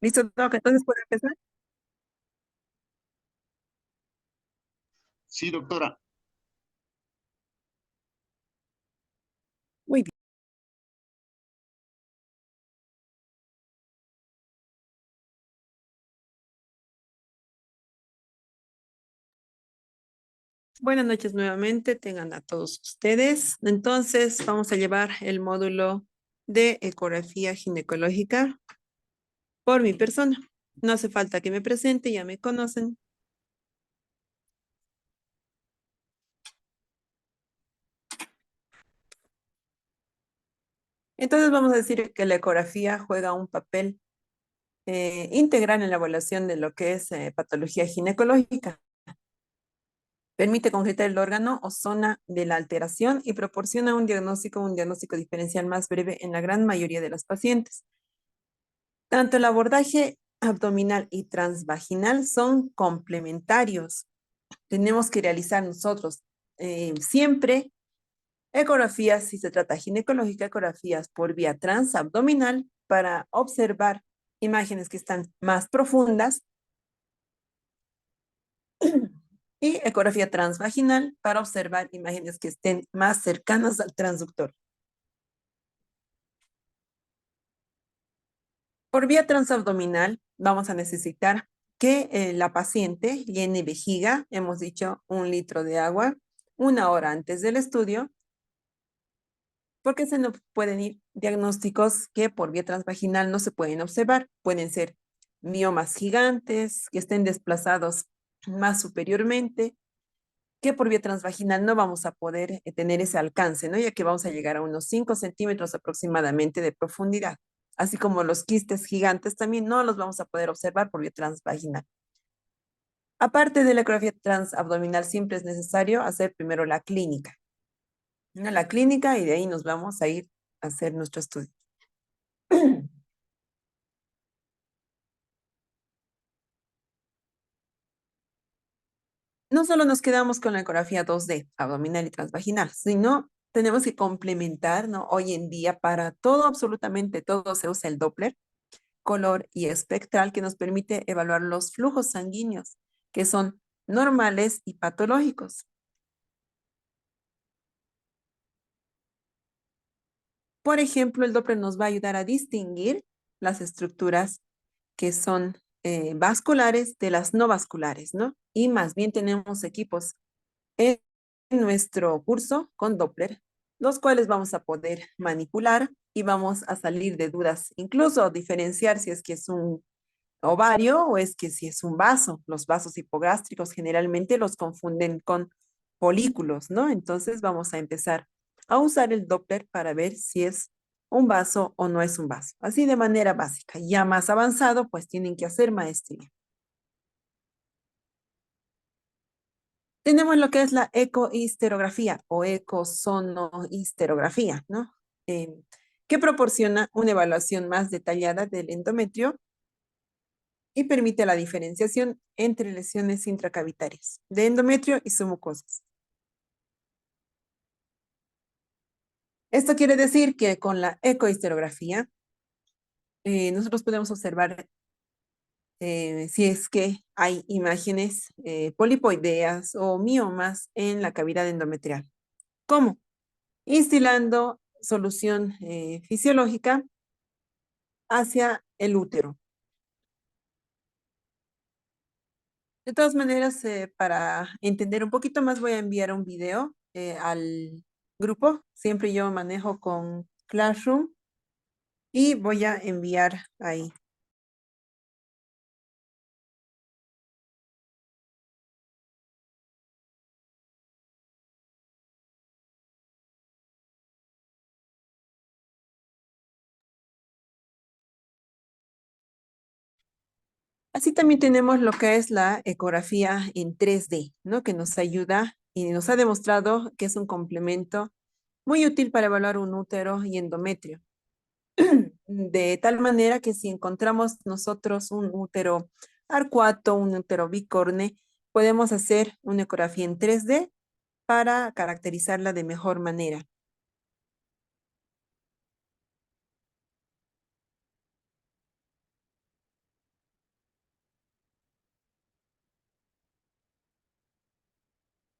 ¿Listo, Doc? Entonces, ¿puedo empezar? Sí, doctora. Muy bien. Buenas noches nuevamente, tengan a todos ustedes. Entonces, vamos a llevar el módulo de ecografía ginecológica por mi persona. No hace falta que me presente, ya me conocen. Entonces, vamos a decir que la ecografía juega un papel integral en la evaluación de lo que es patología ginecológica. Permite concretar el órgano o zona de la alteración y proporciona un diagnóstico diferencial más breve en la gran mayoría de los pacientes. Tanto el abordaje abdominal y transvaginal son complementarios. Tenemos que realizar nosotros siempre ecografías, si se trata ginecológica, ecografías por vía transabdominal para observar imágenes que están más profundas y ecografía transvaginal para observar imágenes que estén más cercanas al transductor. Por vía transabdominal vamos a necesitar que la paciente llene vejiga, hemos dicho 1 litro de agua, 1 hora antes del estudio, porque se nos pueden ir diagnósticos que por vía transvaginal no se pueden observar. Pueden ser miomas gigantes que estén desplazados más superiormente, que por vía transvaginal no vamos a poder tener ese alcance, ¿no? Ya que vamos a llegar a unos 5 centímetros aproximadamente de profundidad. Así como los quistes gigantes también no los vamos a poder observar por vía transvaginal. Aparte de la ecografía transabdominal, siempre es necesario hacer primero la clínica, ¿no? La clínica y de ahí nos vamos a ir a hacer nuestro estudio. No solo nos quedamos con la ecografía 2D, abdominal y transvaginal, sino tenemos que complementar, ¿no? Hoy en día para todo, absolutamente todo, se usa el Doppler, color y espectral, que nos permite evaluar los flujos sanguíneos, que son normales y patológicos. Por ejemplo, el Doppler nos va a ayudar a distinguir las estructuras que son vasculares de las no vasculares, ¿no? Y más bien tenemos equipos en nuestro curso con Doppler, los cuales vamos a poder manipular y vamos a salir de dudas, incluso diferenciar si es que es un ovario o es que si es un vaso. Los vasos hipogástricos generalmente los confunden con folículos, ¿no? Entonces vamos a empezar a usar el Doppler para ver si es un vaso o no es un vaso. Así de manera básica. Ya más avanzado, pues tienen que hacer maestría. Tenemos lo que es la ecohisterografía o ecosonohisterografía, ¿no? Eh, que proporciona una evaluación más detallada del endometrio y permite la diferenciación entre lesiones intracavitarias de endometrio y submucosas. Esto quiere decir que con la ecohisterografía nosotros podemos observar si es que hay imágenes polipoideas o miomas en la cavidad endometrial. ¿Cómo? Instilando solución fisiológica hacia el útero. De todas maneras, para entender un poquito más, voy a enviar un video al grupo. Siempre yo manejo con Classroom y voy a enviar ahí. Así también tenemos lo que es la ecografía en 3D, ¿no? Que nos ayuda y nos ha demostrado que es un complemento muy útil para evaluar un útero y endometrio. De tal manera que si encontramos nosotros un útero arcuato, un útero bicorne, podemos hacer una ecografía en 3D para caracterizarla de mejor manera.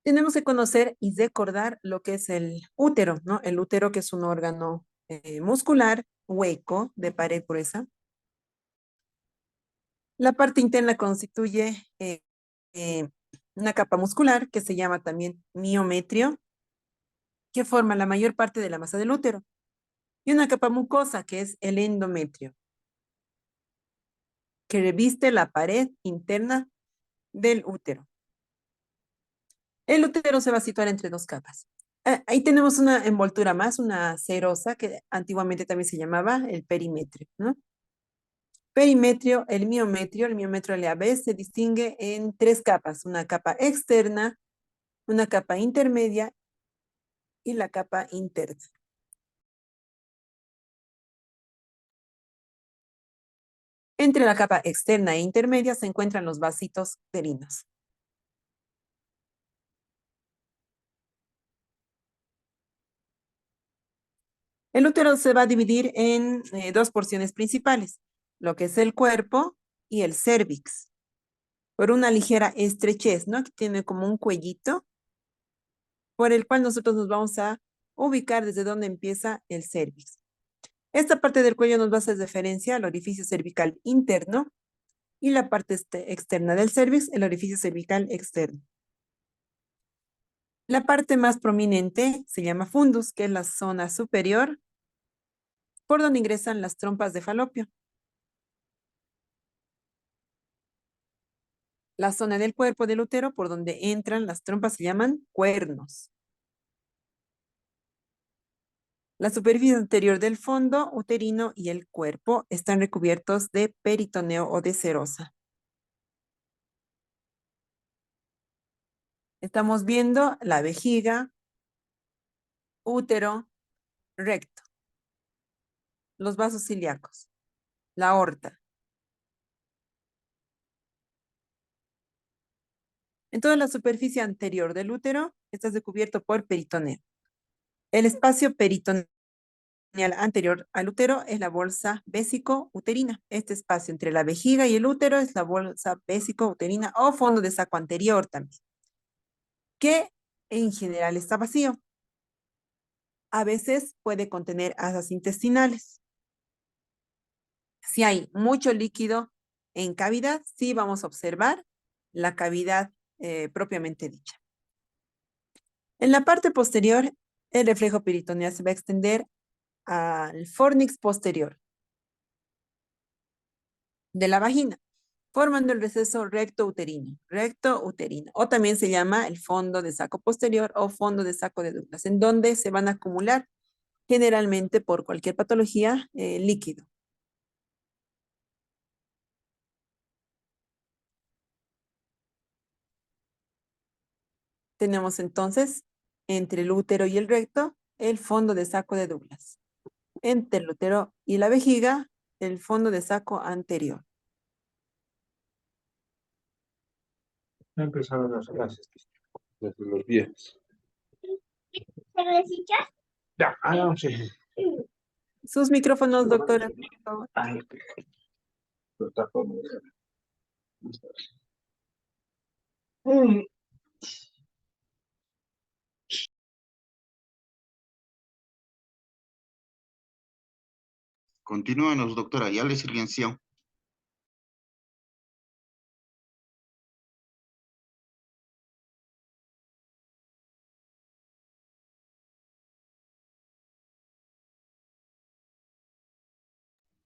Tenemos que conocer y recordar lo que es el útero, ¿no? El útero, que es un órgano muscular, hueco, de pared gruesa. La parte interna constituye eh, una capa muscular que se llama también miometrio, que forma la mayor parte de la masa del útero, y una capa mucosa que es el endometrio, que reviste la pared interna del útero. El útero se va a situar entre dos capas. Ahí tenemos una envoltura más, una serosa, que antiguamente también se llamaba el perimetrio, ¿no? Perimetrio, el miometrio LAB se distingue en tres capas: una capa externa, una capa intermedia y la capa interna. Entre la capa externa e intermedia se encuentran los vasitos uterinos. El útero se va a dividir en dos porciones principales, lo que es el cuerpo y el cérvix, por una ligera estrechez, ¿no? Que tiene como un cuellito por el cual nosotros nos vamos a ubicar desde donde empieza el cérvix. Esta parte del cuello nos va a hacer referencia al orificio cervical interno, y la parte externa del cérvix, el orificio cervical externo. La parte más prominente se llama fundus, que es la zona superior por donde ingresan las trompas de falopio. La zona del cuerpo del útero por donde entran las trompas se llaman cuernos. La superficie anterior del fondo uterino y el cuerpo están recubiertos de peritoneo o de serosa. Estamos viendo la vejiga, útero, recto, los vasos ilíacos, la aorta. En toda la superficie anterior del útero está recubierto por peritoneo. El espacio peritoneal anterior al útero es la bolsa vésico-uterina. Este espacio entre la vejiga y el útero es la bolsa vésico-uterina o fondo de saco anterior también, que en general está vacío. A veces puede contener asas intestinales. Si hay mucho líquido en cavidad, sí vamos a observar la cavidad propiamente dicha. En la parte posterior, el reflejo peritoneal se va a extender al fornix posterior de la vagina, formando el receso recto uterino, o también se llama el fondo de saco posterior o fondo de saco de Douglas, en donde se van a acumular generalmente por cualquier patología líquido. Tenemos entonces entre el útero y el recto el fondo de saco de Douglas. Entre el útero y la vejiga, el fondo de saco anterior. Ya empezaron las clases desde los 10. Ya, no, sí. Sus micrófonos, doctora, por favor. Ay, lo está como- Continúanos, doctora, ya le silenció.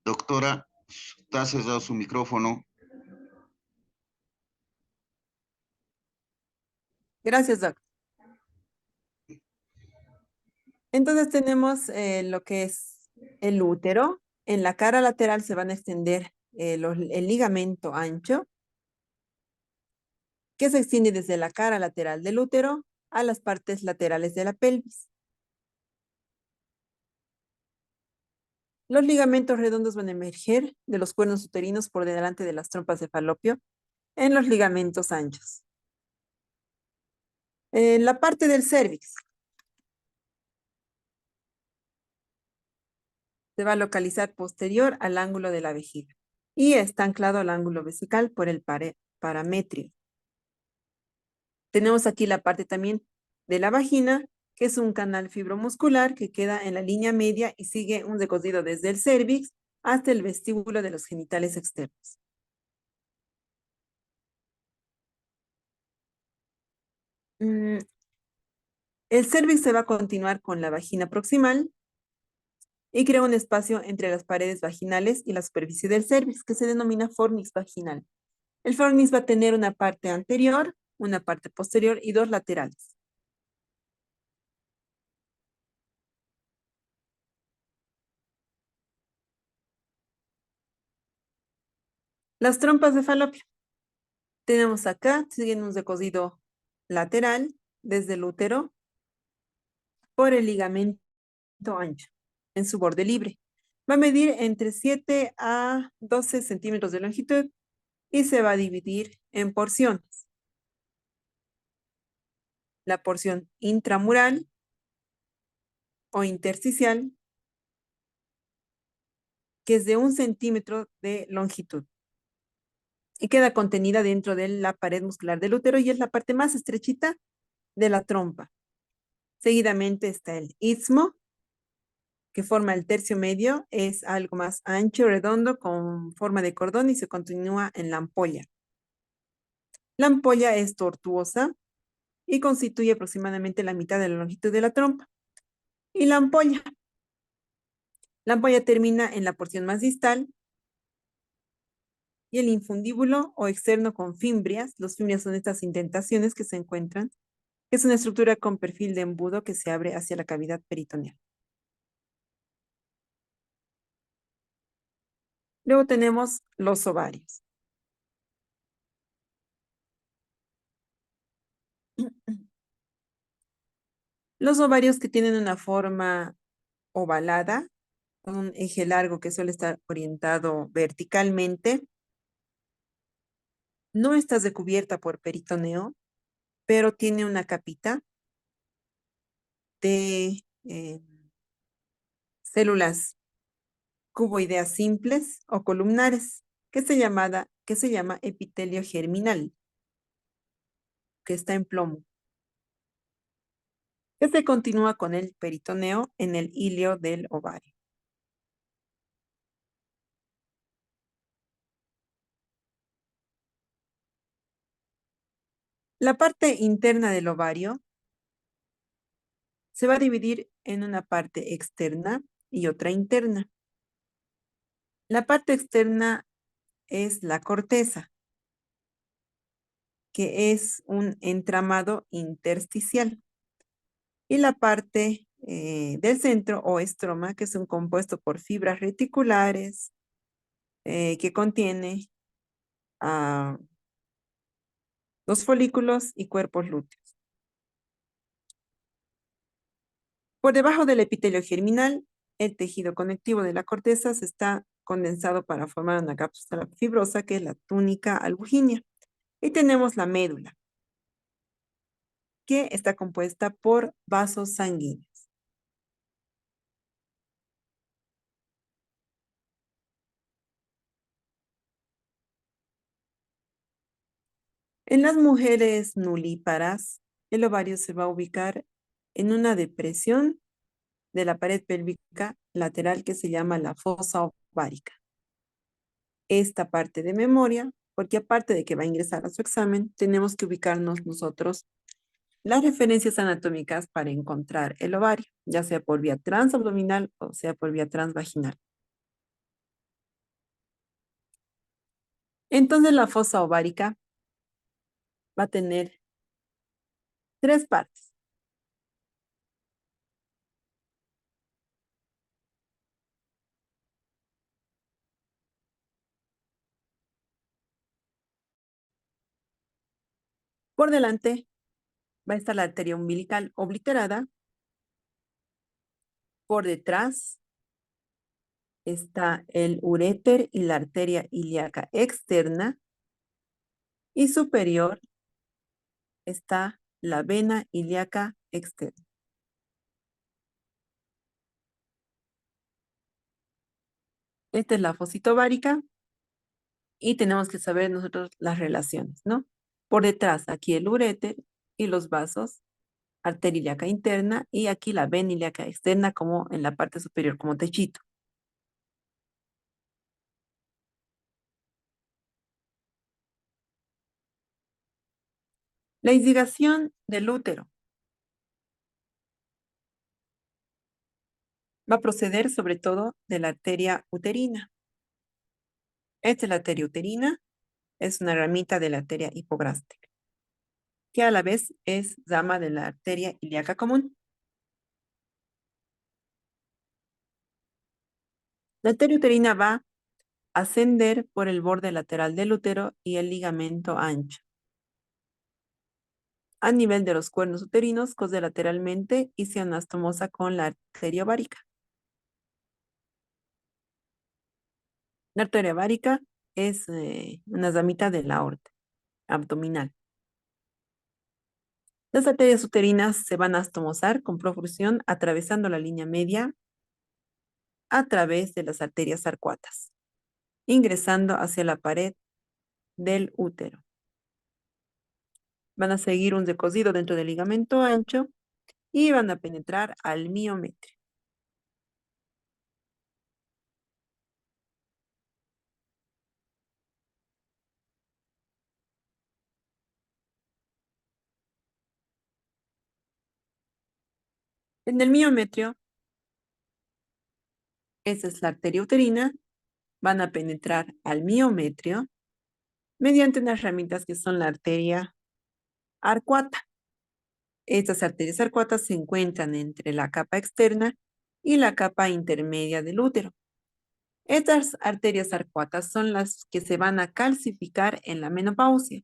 Doctora, está cerrado su micrófono. Gracias, doc. Entonces tenemos lo que es el útero. En la cara lateral se van a extender el ligamento ancho, que se extiende desde la cara lateral del útero a las partes laterales de la pelvis. Los ligamentos redondos van a emerger de los cuernos uterinos por delante de las trompas de falopio en los ligamentos anchos. En la parte del cérvix se va a localizar posterior al ángulo de la vejiga y está anclado al ángulo vesical por el parametrio. Tenemos aquí la parte también de la vagina, que es un canal fibromuscular que queda en la línea media y sigue un recorrido desde el cérvix hasta el vestíbulo de los genitales externos. Mm, El cérvix se va a continuar con la vagina proximal y crea un espacio entre las paredes vaginales y la superficie del cérvix, que se denomina fornix vaginal. El fornix va a tener una parte anterior, una parte posterior y dos laterales. Las trompas de falopio. Tenemos acá, siguen un recorrido lateral desde el útero por el ligamento ancho en su borde libre. Va a medir entre 7 a 12 centímetros de longitud y se va a dividir en porciones. La porción intramural o intersticial, que es de 1 centímetro de longitud y queda contenida dentro de la pared muscular del útero y es la parte más estrechita de la trompa. Seguidamente está el istmo, que forma el tercio medio, es algo más ancho, redondo, con forma de cordón y se continúa en la ampolla. La ampolla es tortuosa y constituye aproximadamente la mitad de la longitud de la trompa. Y la ampolla termina en la porción más distal y el infundíbulo o externo con fimbrias. Los fimbrias son estas indentaciones que se encuentran. Es una estructura con perfil de embudo que se abre hacia la cavidad peritoneal. Luego tenemos los ovarios. Los ovarios que tienen una forma ovalada, con un eje largo que suele estar orientado verticalmente, no está recubierta por peritoneo, pero tiene una capita de células cuboideas simples o columnares, que se llama epitelio germinal, que está en plomo, que se continúa con el peritoneo en el hilio del ovario. La parte interna del ovario se va a dividir en una parte externa y otra interna. La parte externa es la corteza, que es un entramado intersticial. Y la parte del centro o estroma, que es un compuesto por fibras reticulares, que contiene los folículos y cuerpos lúteos. Por debajo del epitelio germinal, el tejido conectivo de la corteza se está condensado para formar una cápsula fibrosa, que es la túnica albuginea. Y tenemos la médula, que está compuesta por vasos sanguíneos. En las mujeres nulíparas, el ovario se va a ubicar en una depresión de la pared pélvica lateral que se llama la fosa ovárica. Esta parte de memoria, porque aparte de que va a ingresar a su examen, tenemos que ubicarnos nosotros las referencias anatómicas para encontrar el ovario, ya sea por vía transabdominal o sea por vía transvaginal. Entonces la fosa ovárica va a tener tres partes. Por delante va a estar la arteria umbilical obliterada. Por detrás está el uréter y la arteria ilíaca externa. Y superior está la vena ilíaca externa. Esta es la fosita ovárica y tenemos que saber nosotros las relaciones, ¿no? Por detrás, aquí el uréter y los vasos, arteria ilíaca interna y aquí la vena ilíaca externa como en la parte superior como techito. La irrigación del útero va a proceder sobre todo de la arteria uterina. Esta es la arteria uterina, es una ramita de la arteria hipográsica, que a la vez es rama de la arteria ilíaca común. La arteria uterina va a ascender por el borde lateral del útero y el ligamento ancho, a nivel de los cuernos uterinos, cose lateralmente y se anastomosa con la arteria ovárica. La arteria ovárica es una ramita de la aorta abdominal. Las arterias uterinas se van a astomosar con profusión atravesando la línea media a través de las arterias arcuatas, ingresando hacia la pared del útero. Van a seguir un recocido dentro del ligamento ancho y van a penetrar al miometrio. En el miometrio, esa es la arteria uterina, van a penetrar al miometrio mediante unas ramitas que son la arteria arcuata. Estas arterias arcuatas se encuentran entre la capa externa y la capa intermedia del útero. Estas arterias arcuatas son las que se van a calcificar en la menopausia.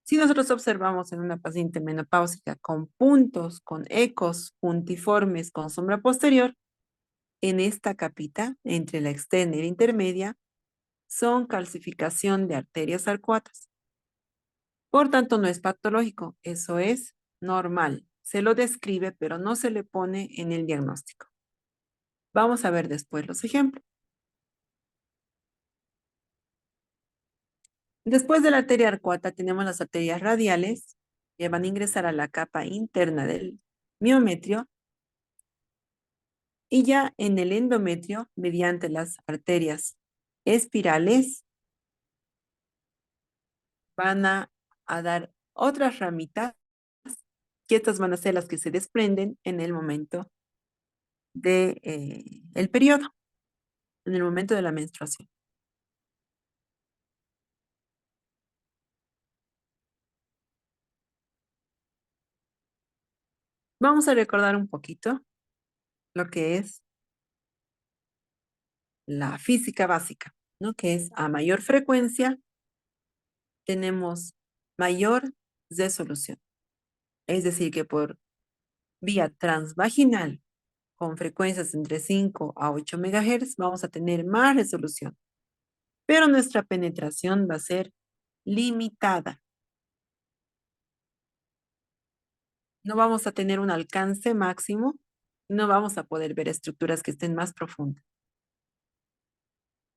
Si nosotros observamos en una paciente menopáusica con puntos, con ecos puntiformes con sombra posterior, en esta capita, entre la externa y la intermedia, son calcificación de arterias arcuatas. Por tanto, no es patológico, eso es normal. Se lo describe, pero no se le pone en el diagnóstico. Vamos a ver después los ejemplos. Después de la arteria arcuata tenemos las arterias radiales que van a ingresar a la capa interna del miometrio y ya en el endometrio, mediante las arterias espirales, van a dar otras ramitas que estas van a ser las que se desprenden en el momento de el periodo, en el momento de la menstruación. Vamos a recordar un poquito lo que es la física básica, ¿no? Que es a mayor frecuencia tenemos mayor resolución. Es decir, que por vía transvaginal con frecuencias entre 5 a 8 MHz vamos a tener más resolución, pero nuestra penetración va a ser limitada. No vamos a tener un alcance máximo, no vamos a poder ver estructuras que estén más profundas.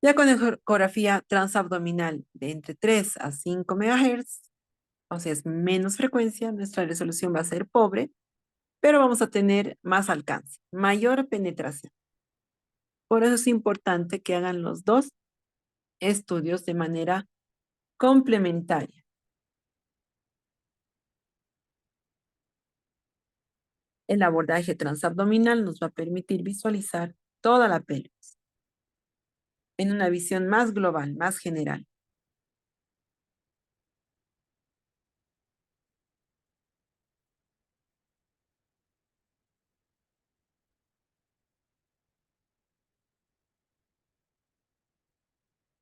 Ya con ecografía transabdominal de entre 3 a 5 MHz, o sea, es menos frecuencia, nuestra resolución va a ser pobre, pero vamos a tener más alcance, mayor penetración. Por eso es importante que hagan los dos estudios de manera complementaria. El abordaje transabdominal nos va a permitir visualizar toda la pelvis en una visión más global, más general.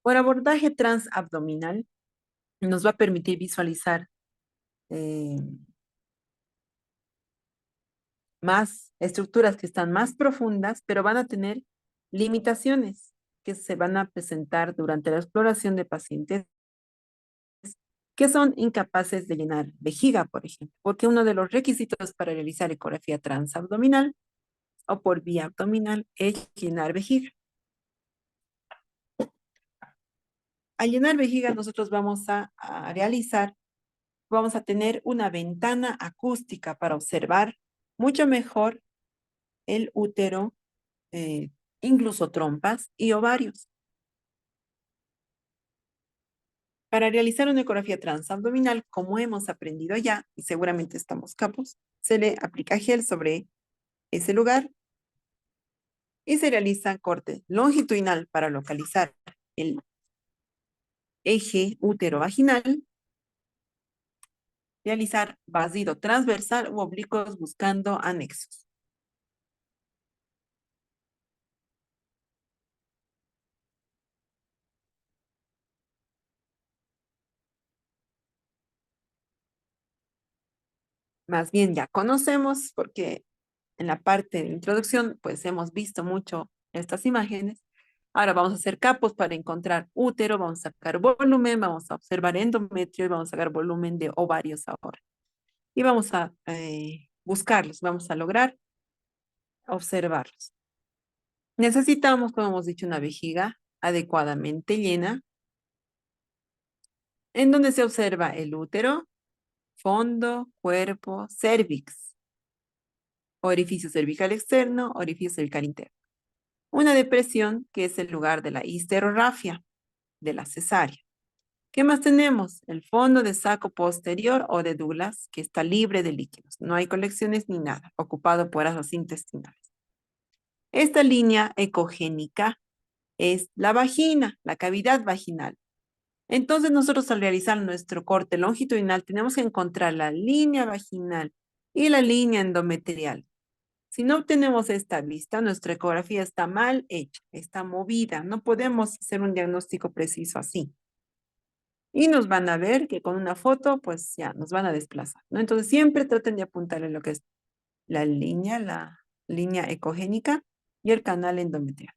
Por abordaje transabdominal nos va a permitir visualizar más estructuras que están más profundas, pero van a tener limitaciones que se van a presentar durante la exploración de pacientes que son incapaces de llenar vejiga, por ejemplo, porque uno de los requisitos para realizar ecografía transabdominal o por vía abdominal es llenar vejiga. Al llenar vejiga nosotros vamos a realizar vamos a tener una ventana acústica para observar mucho mejor el útero, incluso trompas y ovarios. Para realizar una ecografía transabdominal, como hemos aprendido ya, y seguramente estamos capos, se le aplica gel sobre ese lugar y se realiza corte longitudinal para localizar el eje útero-vaginal, realizar vasido transversal u oblicuos buscando anexos. Más bien ya conocemos, porque en la parte de introducción, pues hemos visto mucho estas imágenes. Ahora vamos a hacer capos para encontrar útero, vamos a sacar volumen, vamos a observar endometrio y vamos a sacar volumen de ovarios ahora. Y vamos a buscarlos, vamos a lograr observarlos. Necesitamos, como hemos dicho, una vejiga adecuadamente llena, en donde se observa el útero, fondo, cuerpo, cervix, orificio cervical externo, orificio cervical interno. Una depresión que es el lugar de la histerorrafia, de la cesárea. ¿Qué más tenemos? El fondo de saco posterior o de Douglas, que está libre de líquidos. No hay colecciones ni nada, ocupado por asas intestinales. Esta línea ecogénica es la vagina, la cavidad vaginal. Entonces nosotros al realizar nuestro corte longitudinal tenemos que encontrar la línea vaginal y la línea endometrial. Si no obtenemos esta vista, nuestra ecografía está mal hecha, está movida. No podemos hacer un diagnóstico preciso así. Y nos van a ver que con una foto, pues ya, nos van a desplazar, ¿no? Entonces siempre traten de apuntarle lo que es la línea ecogénica y el canal endometrial.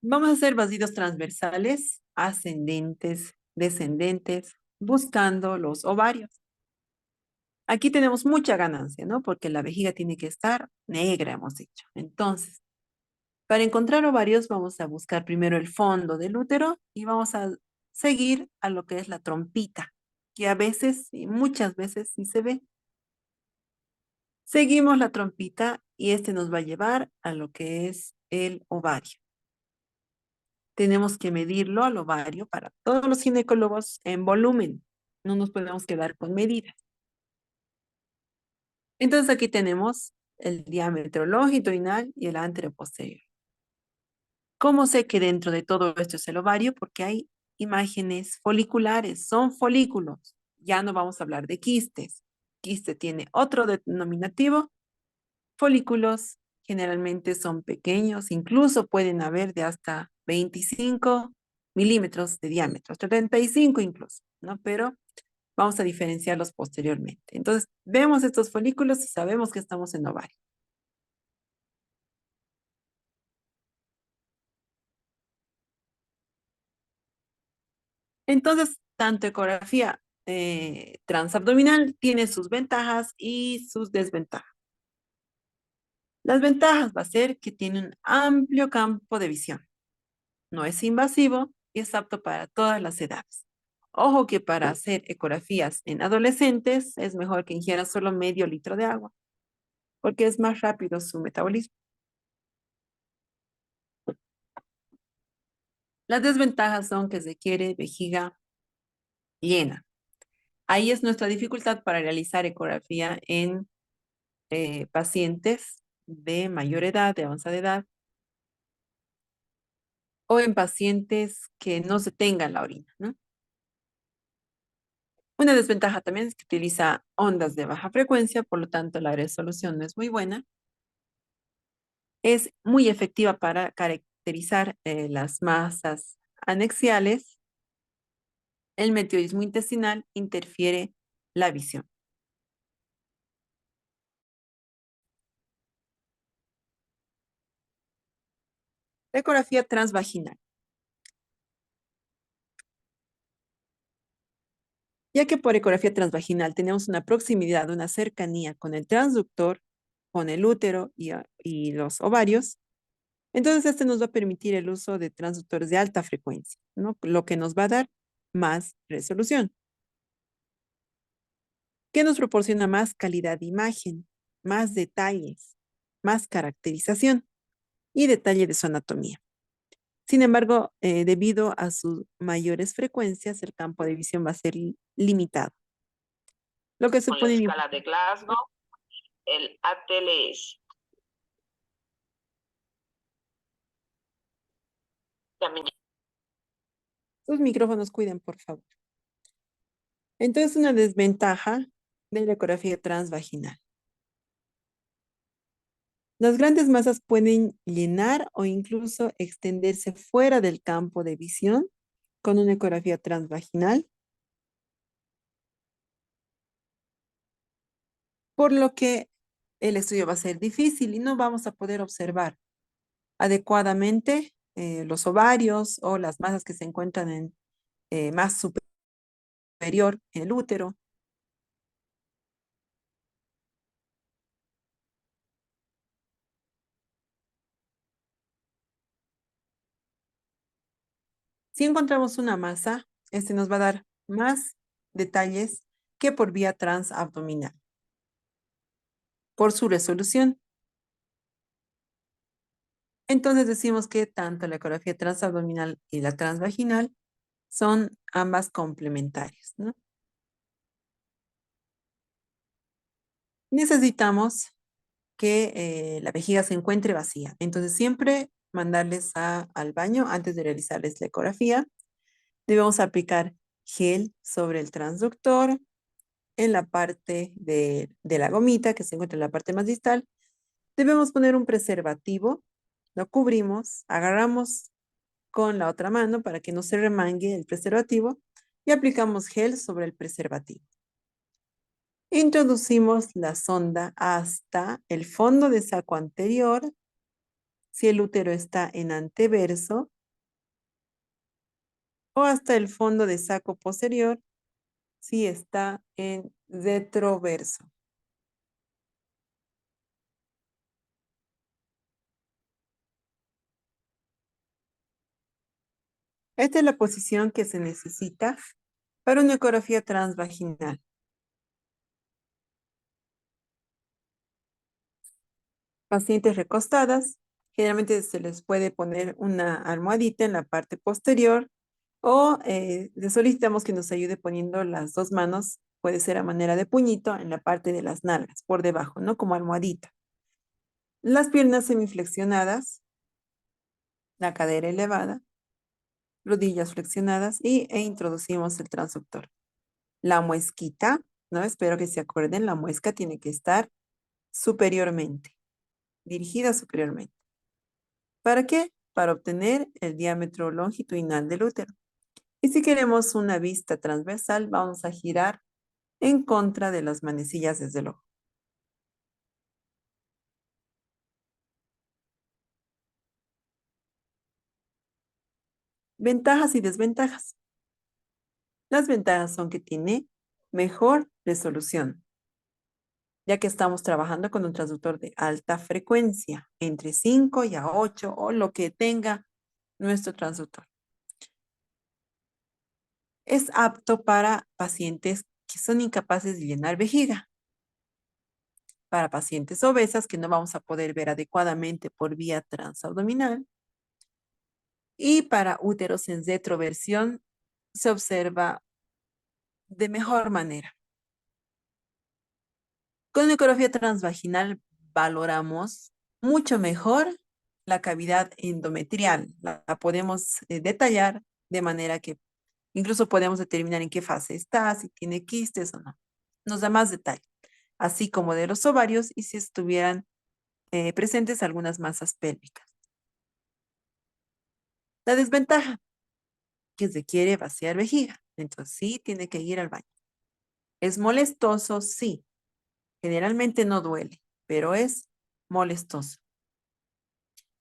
Vamos a hacer vasidos transversales, ascendentes, descendentes, buscando los ovarios. Aquí tenemos mucha ganancia, ¿no? Porque la vejiga tiene que estar negra, hemos dicho. Entonces, para encontrar ovarios vamos a buscar primero el fondo del útero y vamos a seguir a lo que es la trompita, que a veces, y muchas veces sí se ve. Seguimos la trompita y este nos va a llevar a lo que es el ovario. Tenemos que medirlo al ovario para todos los ginecólogos en volumen. No nos podemos quedar con medidas. Entonces aquí tenemos el diámetro longitudinal y el anteroposterior. ¿Cómo sé que dentro de todo esto es el ovario? Porque hay imágenes foliculares, son folículos. Ya no vamos a hablar de quistes. Quiste tiene otro denominativo. Folículos generalmente son pequeños, incluso pueden haber de hasta 25 milímetros de diámetro, hasta 35 incluso, ¿no? Pero vamos a diferenciarlos posteriormente. Entonces, vemos estos folículos y sabemos que estamos en ovario. Entonces, tanto ecografía transabdominal tiene sus ventajas y sus desventajas. Las ventajas va a ser que tiene un amplio campo de visión. No es invasivo y es apto para todas las edades. Ojo que para hacer ecografías en adolescentes es mejor que ingieran solo medio litro de agua, porque es más rápido su metabolismo. Las desventajas son que se quiere vejiga llena. Ahí es nuestra dificultad para realizar ecografía en pacientes de mayor edad, de avanzada edad, o en pacientes que no se tengan la orina, ¿no? Una desventaja también es que utiliza ondas de baja frecuencia, por lo tanto la resolución no es muy buena. Es muy efectiva para caracterizar las masas anexiales. El meteorismo intestinal interfiere la visión. La ecografía transvaginal. Ya que por ecografía transvaginal tenemos una proximidad, una cercanía con el transductor, con el útero y los ovarios, Entonces, este nos va a permitir el uso de transductores de alta frecuencia, ¿no? Lo que nos va a dar más resolución. ¿Qué nos proporciona más calidad de imagen, más detalles, más caracterización y detalle de su anatomía? Sin embargo, debido a sus mayores frecuencias, el campo de visión va a ser limitado. Lo que Con la supone escala de Glasgow, el ATLS. También sus micrófonos, cuiden, por favor. Entonces, una desventaja de la ecografía transvaginal. Las grandes masas pueden llenar o incluso extenderse fuera del campo de visión con una ecografía transvaginal, por lo que el estudio va a ser difícil y no vamos a poder observar adecuadamente los ovarios o las masas que se encuentran en más superior en el útero. Si encontramos una masa, este nos va a dar más detalles que por vía transabdominal, por su resolución. Entonces decimos que tanto la ecografía transabdominal y la transvaginal son ambas complementarias, ¿no? Necesitamos que la vejiga se encuentre vacía. Entonces siempre mandarles al baño antes de realizarles la ecografía. Debemos aplicar gel sobre el transductor en la parte de la gomita que se encuentra en la parte más distal. Debemos poner un preservativo, lo cubrimos, agarramos con la otra mano para que no se remangue el preservativo y aplicamos gel sobre el preservativo. Introducimos la sonda hasta el fondo de saco anterior, si el útero está en anteverso, o hasta el fondo de saco posterior, si está en retroverso. Esta es la posición que se necesita para una ecografía transvaginal. Pacientes recostadas, generalmente se les puede poner una almohadita en la parte posterior o le solicitamos que nos ayude poniendo las dos manos, puede ser a manera de puñito en la parte de las nalgas, por debajo, ¿no? Como almohadita. Las piernas semiflexionadas, la cadera elevada, rodillas flexionadas e introducimos el transductor. La muesquita, ¿no? Espero que se acuerden, la muesca tiene que estar superiormente, dirigida superiormente. ¿Para qué? Para obtener el diámetro longitudinal del útero. Y si queremos una vista transversal, vamos a girar en contra de las manecillas desde el ojo. Ventajas y desventajas. Las ventajas son que tiene mejor resolución, ya que estamos trabajando con un transductor de alta frecuencia, entre 5 y a 8 o lo que tenga nuestro transductor. Es apto para pacientes que son incapaces de llenar vejiga, para pacientes obesas que no vamos a poder ver adecuadamente por vía transabdominal y para úteros en retroversión se observa de mejor manera. Con ecografía transvaginal valoramos mucho mejor la cavidad endometrial. La podemos detallar de manera que incluso podemos determinar en qué fase está, si tiene quistes o no. Nos da más detalle, así como de los ovarios y si estuvieran presentes algunas masas pélvicas. La desventaja, que requiere vaciar vejiga. Entonces sí, tiene que ir al baño. ¿Es molestoso? Sí. Generalmente no duele, pero es molestoso.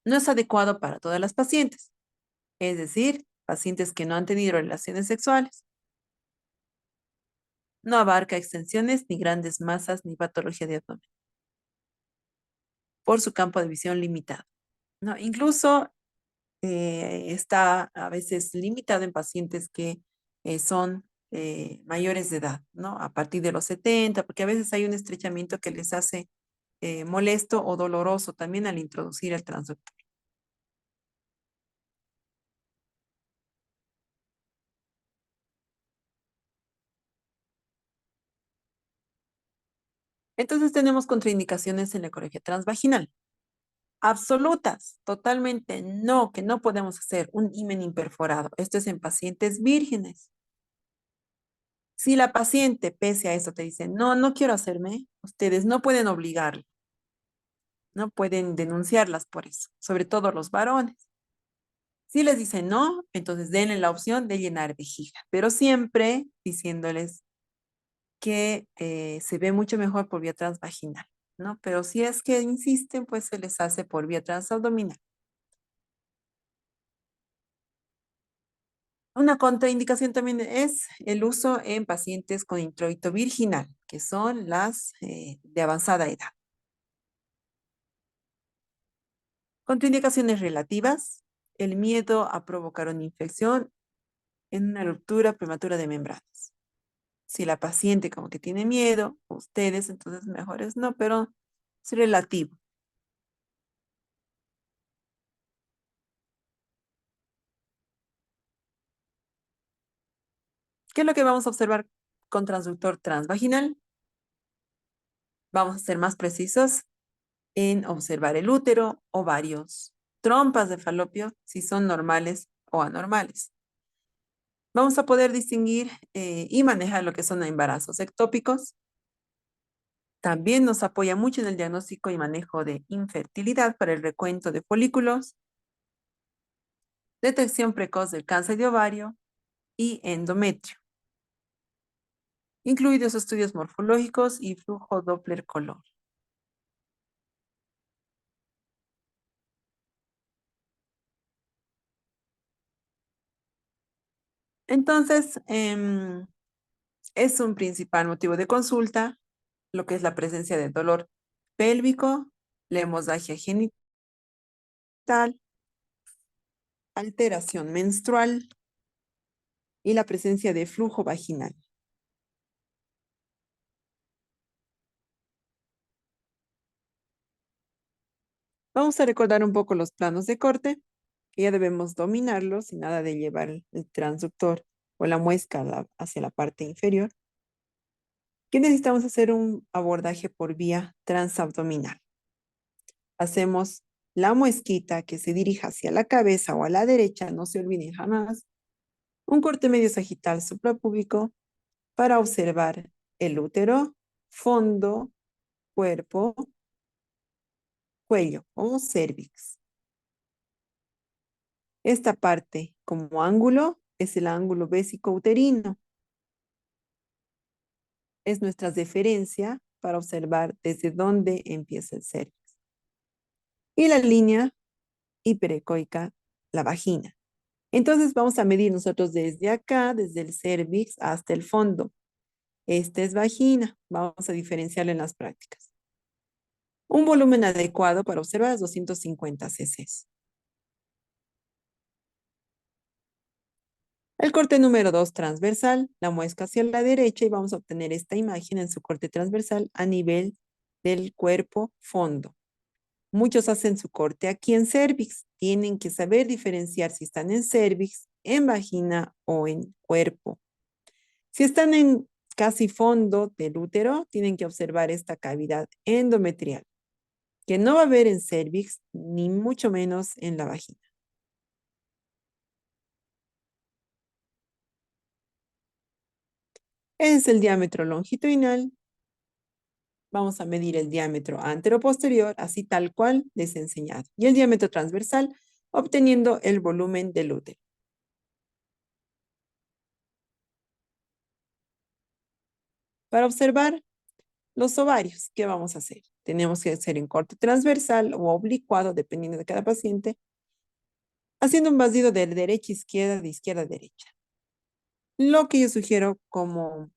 No es adecuado para todas las pacientes, es decir, pacientes que no han tenido relaciones sexuales. No abarca extensiones, ni grandes masas, ni patología de abdomen, por su campo de visión limitado. ¿no? Incluso está a veces limitado en pacientes que son mayores de edad, ¿no? A partir de los 70, porque a veces hay un estrechamiento que les hace molesto o doloroso también al introducir el transductor. Entonces tenemos contraindicaciones en la ecografía transvaginal. Absolutas, totalmente no, que no podemos hacer un himen imperforado. Esto es en pacientes vírgenes. Si la paciente, pese a eso, te dice, no, no quiero hacerme, ustedes no pueden obligarla, no pueden denunciarlas por eso, sobre todo los varones. Si les dicen no, entonces denle la opción de llenar vejiga, pero siempre diciéndoles que se ve mucho mejor por vía transvaginal, ¿no? Pero si es que insisten, pues se les hace por vía transabdominal. Una contraindicación también es el uso en pacientes con introito virginal, que son las de avanzada edad. Contraindicaciones relativas, el miedo a provocar una infección en una ruptura prematura de membranas. Si la paciente como que tiene miedo, ustedes, entonces mejor es no, pero es relativo. ¿Qué es lo que vamos a observar con transductor transvaginal? Vamos a ser más precisos en observar el útero, ovarios, trompas de falopio, si son normales o anormales. Vamos a poder distinguir y manejar lo que son embarazos ectópicos. También nos apoya mucho en el diagnóstico y manejo de infertilidad para el recuento de folículos, detección precoz del cáncer de ovario y endometrio, incluidos estudios morfológicos y flujo Doppler color. Entonces, es un principal motivo de consulta, lo que es la presencia de dolor pélvico, la hemorragia genital, alteración menstrual y la presencia de flujo vaginal. Vamos a recordar un poco los planos de corte, que ya debemos dominarlos sin nada de llevar el transductor o la muesca hacia la parte inferior. ¿Qué necesitamos hacer? Un abordaje por vía transabdominal. Hacemos la muesquita que se dirija hacia la cabeza o a la derecha, no se olviden jamás. Un corte medio sagital suprapúbico para observar el útero, fondo, cuerpo, cuello o cervix. Esta parte como ángulo es el ángulo vésico-uterino. Es nuestra deferencia para observar desde dónde empieza el cervix. Y la línea hiperecoica, la vagina. Entonces vamos a medir nosotros desde acá, desde el cervix hasta el fondo. Esta es vagina. Vamos a diferenciarlo en las prácticas. Un volumen adecuado para observar es 250 cc. El corte número 2 transversal, la muesca hacia la derecha y vamos a obtener esta imagen en su corte transversal a nivel del cuerpo fondo. Muchos hacen su corte aquí en cervix. Tienen que saber diferenciar si están en cervix, en vagina o en cuerpo. Si están en casi fondo del útero, tienen que observar esta cavidad endometrial, que no va a haber en cervix, ni mucho menos en la vagina. Es el diámetro longitudinal. Vamos a medir el diámetro anteroposterior, así tal cual les he enseñado. Y el diámetro transversal, obteniendo el volumen del útero. Para observar los ovarios, ¿qué vamos a hacer? Tenemos que hacer en corte transversal o oblicuado, dependiendo de cada paciente, haciendo un vasido de derecha a izquierda, de izquierda a derecha. Lo que yo sugiero como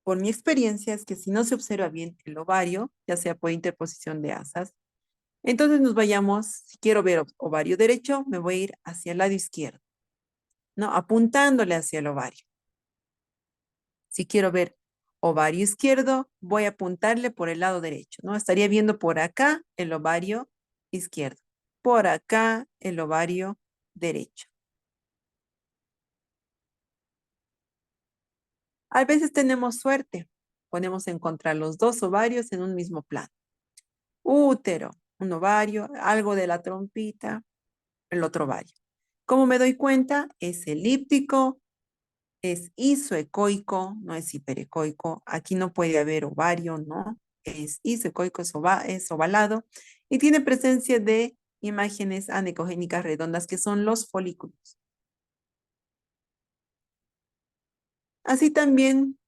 por mi experiencia es que si no se observa bien el ovario, ya sea por interposición de asas, Entonces nos vayamos, si quiero ver ovario derecho, me voy a ir hacia el lado izquierdo, ¿no? Apuntándole hacia el ovario. Si quiero ver ovario izquierdo, voy a apuntarle por el lado derecho, ¿no? Estaría viendo por acá el ovario izquierdo, por acá el ovario derecho. A veces tenemos suerte, podemos encontrar los dos ovarios en un mismo plano. Útero, un ovario, algo de la trompita, el otro ovario. ¿Cómo me doy cuenta? Es elíptico, es isoecoico, no es hiperecoico. Aquí no puede haber ovario, ¿no? Es isoecoico, es ovalado y tiene presencia de imágenes anecogénicas redondas que son los folículos. Así también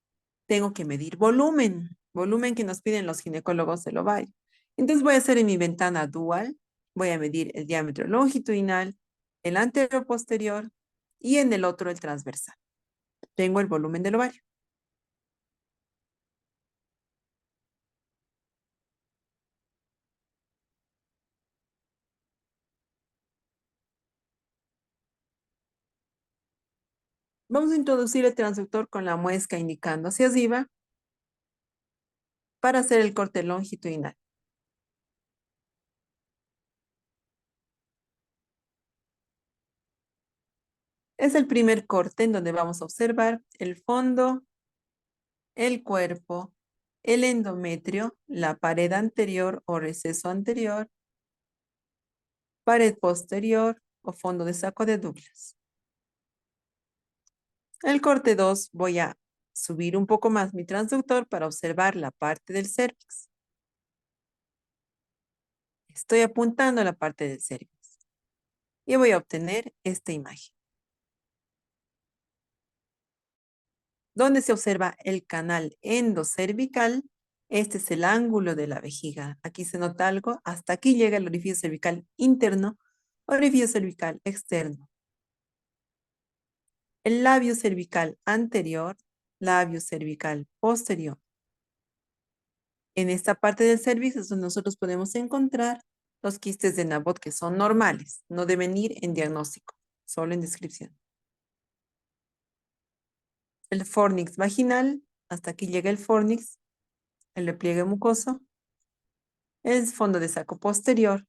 tengo que medir volumen que nos piden los ginecólogos del ovario. Entonces voy a hacer en mi ventana dual, voy a medir el diámetro longitudinal, el anteroposterior y en el otro el transversal. Tengo el volumen del ovario. Vamos a introducir el transductor con la muesca indicando hacia arriba para hacer el corte longitudinal. Es el primer corte en donde vamos a observar el fondo, el cuerpo, el endometrio, la pared anterior o receso anterior, pared posterior o fondo de saco de Douglas. El corte 2 voy a subir un poco más mi transductor para observar la parte del cérvix. Estoy apuntando a la parte del cérvix y voy a obtener esta imagen, donde se observa el canal endocervical. Este es el ángulo de la vejiga. Aquí se nota algo. Hasta aquí llega el orificio cervical interno, orificio cervical externo. El labio cervical anterior, labio cervical posterior. En esta parte del cervix es donde nosotros podemos encontrar los quistes de Nabot que son normales. No deben ir en diagnóstico, solo en descripción. El fornix vaginal, hasta aquí llega el fornix, el repliegue mucoso, el fondo de saco posterior.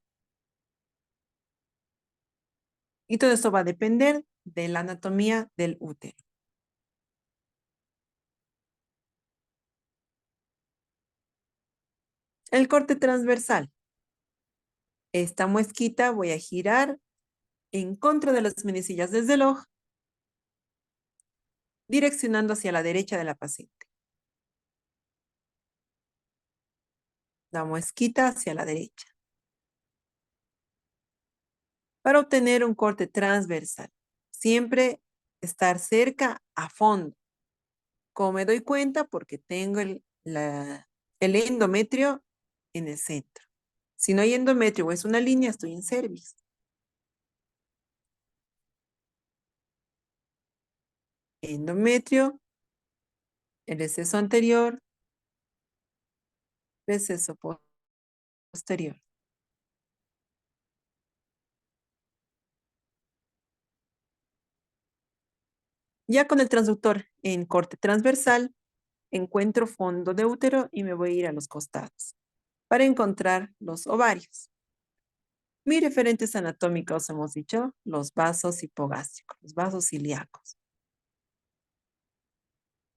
Y todo esto va a depender de la anatomía del útero. El corte transversal. Esta muesquita voy a girar en contra de las manecillas del reloj, direccionando hacia la derecha de la paciente. La muesquita hacia la derecha. Para obtener un corte transversal, siempre estar cerca a fondo. ¿Cómo me doy cuenta? Porque tengo el endometrio en el centro. Si no hay endometrio o es una línea, estoy en cervix. Endometrio, el receso anterior, receso posterior. Ya con el transductor en corte transversal, encuentro fondo de útero y me voy a ir a los costados para encontrar los ovarios. Mis referentes anatómicos hemos dicho los vasos hipogástricos, los vasos ilíacos.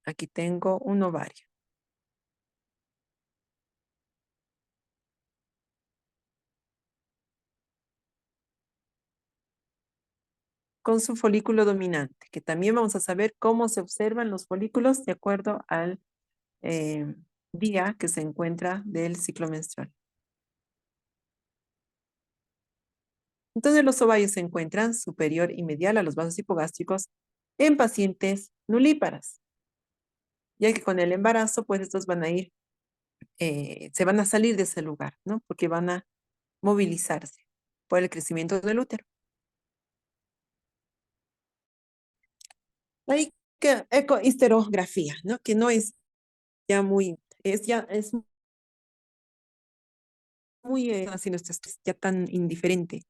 Aquí tengo un ovario. Con su folículo dominante, que también vamos a saber cómo se observan los folículos de acuerdo al día que se encuentra del ciclo menstrual. Entonces los ovarios se encuentran superior y medial a los vasos hipogástricos en pacientes nulíparas, ya que con el embarazo pues estos van a ir, se van a salir de ese lugar, ¿no? Porque van a movilizarse por el crecimiento del útero. Hay que ecohisterografía, ¿no? Que no es ya muy, es muy así nuestro estrés ya tan indiferente.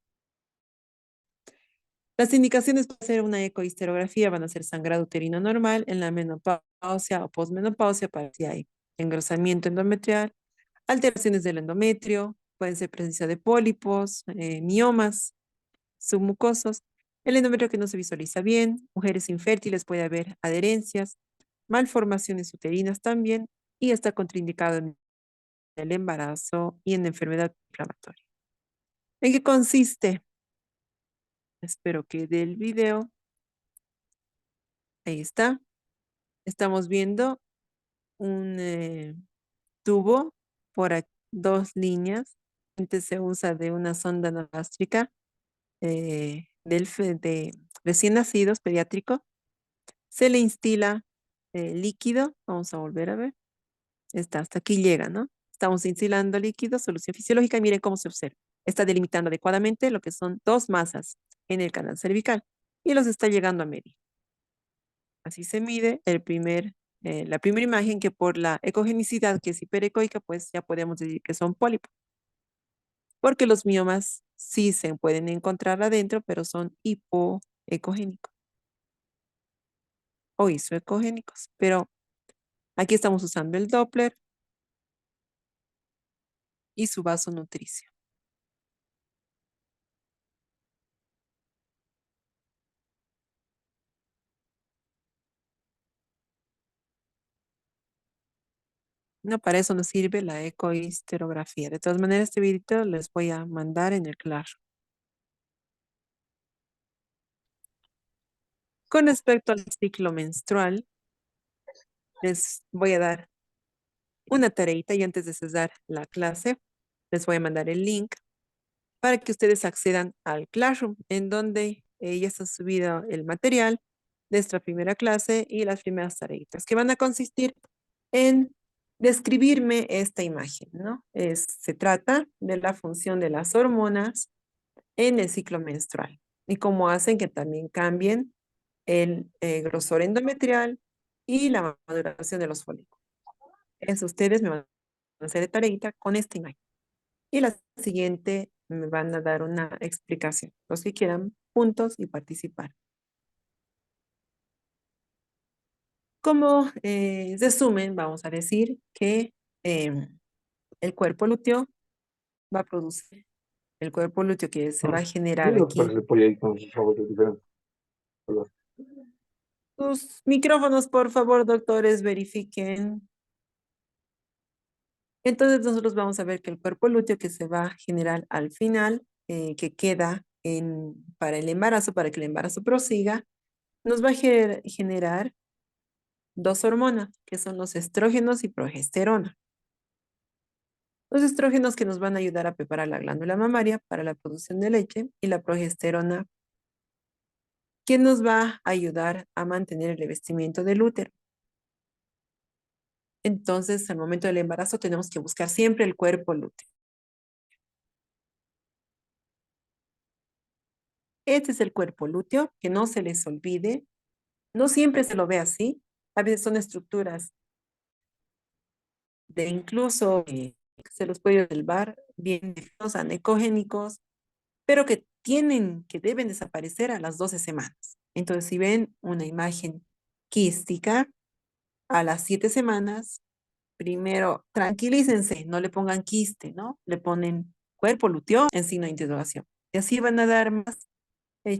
Las indicaciones para hacer una ecohisterografía van a ser sangrado uterino normal en la menopausia o posmenopausia para si hay engrosamiento endometrial, alteraciones del endometrio, pueden ser presencia de pólipos, miomas submucosos, el endometrio que no se visualiza bien, mujeres infértiles puede haber adherencias, malformaciones uterinas también, y está contraindicado en el embarazo y en enfermedad inflamatoria. ¿En qué consiste? Espero que del video. Ahí está. Estamos viendo un tubo por aquí, dos líneas. Antes se usa de una sonda gástrica de recién nacidos pediátrico. Se le instila líquido. Vamos a volver a ver. Está, hasta aquí llega, ¿no? Estamos instilando líquido, solución fisiológica, y miren cómo se observa. Está delimitando adecuadamente lo que son dos masas en el canal cervical y los está llegando a medir. Así se mide la primera imagen, que por la ecogenicidad, que es hiperecoica, pues ya podemos decir que son pólipos. Porque los miomas sí se pueden encontrar adentro, pero son hipoecogénicos o isoecogénicos. Pero aquí estamos usando el Doppler y su vaso nutricio. No, para eso nos sirve la ecohisterografía. De todas maneras, este video les voy a mandar en el claro. Con respecto al ciclo menstrual, les voy a dar una tareita, y antes de cesar la clase, les voy a mandar el link para que ustedes accedan al Classroom, en donde ya está subido el material de esta primera clase y las primeras tareitas, que van a consistir en describirme esta imagen, ¿no? Se trata de la función de las hormonas en el ciclo menstrual y cómo hacen que también cambien el grosor endometrial y la maduración de los folículos. Eso ustedes me van a hacer de tareita con esta imagen. Y la siguiente me van a dar una explicación, los que quieran puntos y participar. Como resumen, vamos a decir que el cuerpo lúteo va a producir, el cuerpo lúteo que se va a generar Yo aquí. parece pollo ahí con sus sabores diferentes. Sus micrófonos, por favor, doctores, verifiquen. Entonces nosotros vamos a ver que el cuerpo lúteo que se va a generar al final, que queda para el embarazo, para que el embarazo prosiga, nos va a generar dos hormonas, que son los estrógenos y progesterona. Los estrógenos que nos van a ayudar a preparar la glándula mamaria para la producción de leche, y la progesterona que nos va a ayudar a mantener el revestimiento del útero. Entonces, al momento del embarazo tenemos que buscar siempre el cuerpo lúteo. Este es el cuerpo lúteo, que no se les olvide. No siempre se lo ve así. A veces son estructuras de incluso se los puede observar bien definidos, anecogénicos, pero que deben desaparecer a las 12 semanas. Entonces, si ven una imagen quística a las 7 semanas, primero tranquilícense, no le pongan quiste, ¿no? Le ponen cuerpo lúteo en signo de interrogación. Y así van a dar más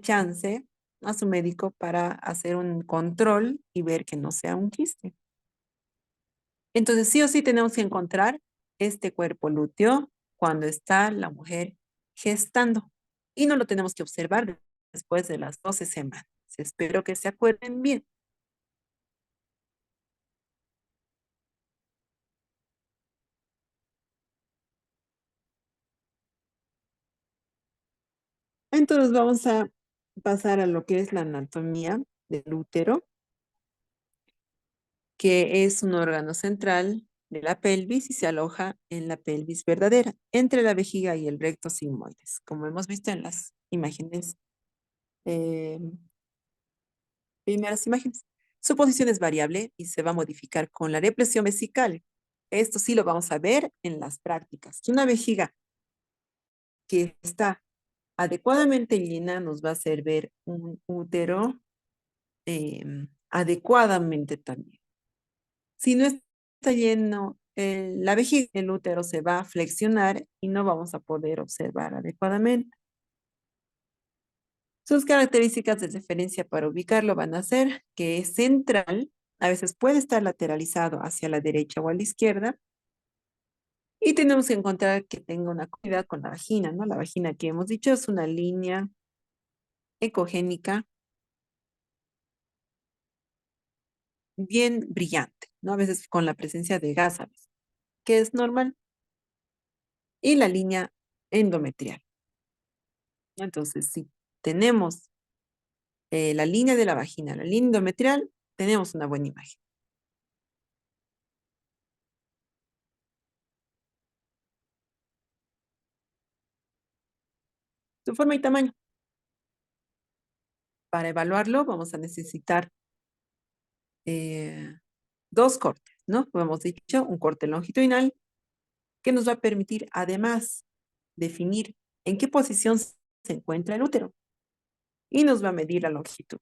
chance a su médico para hacer un control y ver que no sea un quiste. Entonces, sí o sí tenemos que encontrar este cuerpo lúteo cuando está la mujer gestando. Y no lo tenemos que observar después de las 12 semanas. Espero que se acuerden bien. Entonces vamos a pasar a lo que es la anatomía del útero, que es un órgano central de la pelvis y se aloja en la pelvis verdadera, entre la vejiga y el recto sigmoides, como hemos visto en las imágenes, primeras imágenes. Su posición es variable y se va a modificar con la represión vesical. Esto sí lo vamos a ver en las prácticas. Una vejiga que está adecuadamente llena, nos va a hacer ver un útero adecuadamente también. Si no está lleno la vejiga, el útero se va a flexionar y no vamos a poder observar adecuadamente. Sus características de referencia para ubicarlo van a ser que es central, a veces puede estar lateralizado hacia la derecha o a la izquierda, y tenemos que encontrar que tenga una continuidad con la vagina, ¿no? La vagina que hemos dicho es una línea ecogénica bien brillante, ¿no? A veces con la presencia de gas, a veces, que es normal, y la línea endometrial. Entonces, si tenemos la línea de la vagina, la línea endometrial, tenemos una buena imagen. Su forma y tamaño. Para evaluarlo vamos a necesitar dos cortes, ¿no? Como hemos dicho, un corte longitudinal que nos va a permitir además definir en qué posición se encuentra el útero y nos va a medir la longitud,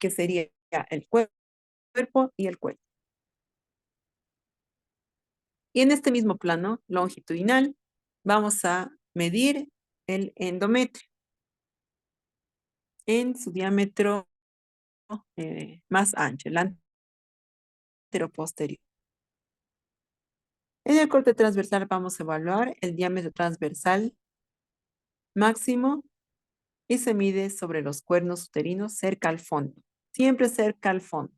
que sería el cuerpo y el cuello. Y en este mismo plano longitudinal vamos a medir el endometrio en su diámetro más ancho, el anteroposterior. En el corte transversal vamos a evaluar el diámetro transversal máximo y se mide sobre los cuernos uterinos cerca al fondo, siempre cerca al fondo.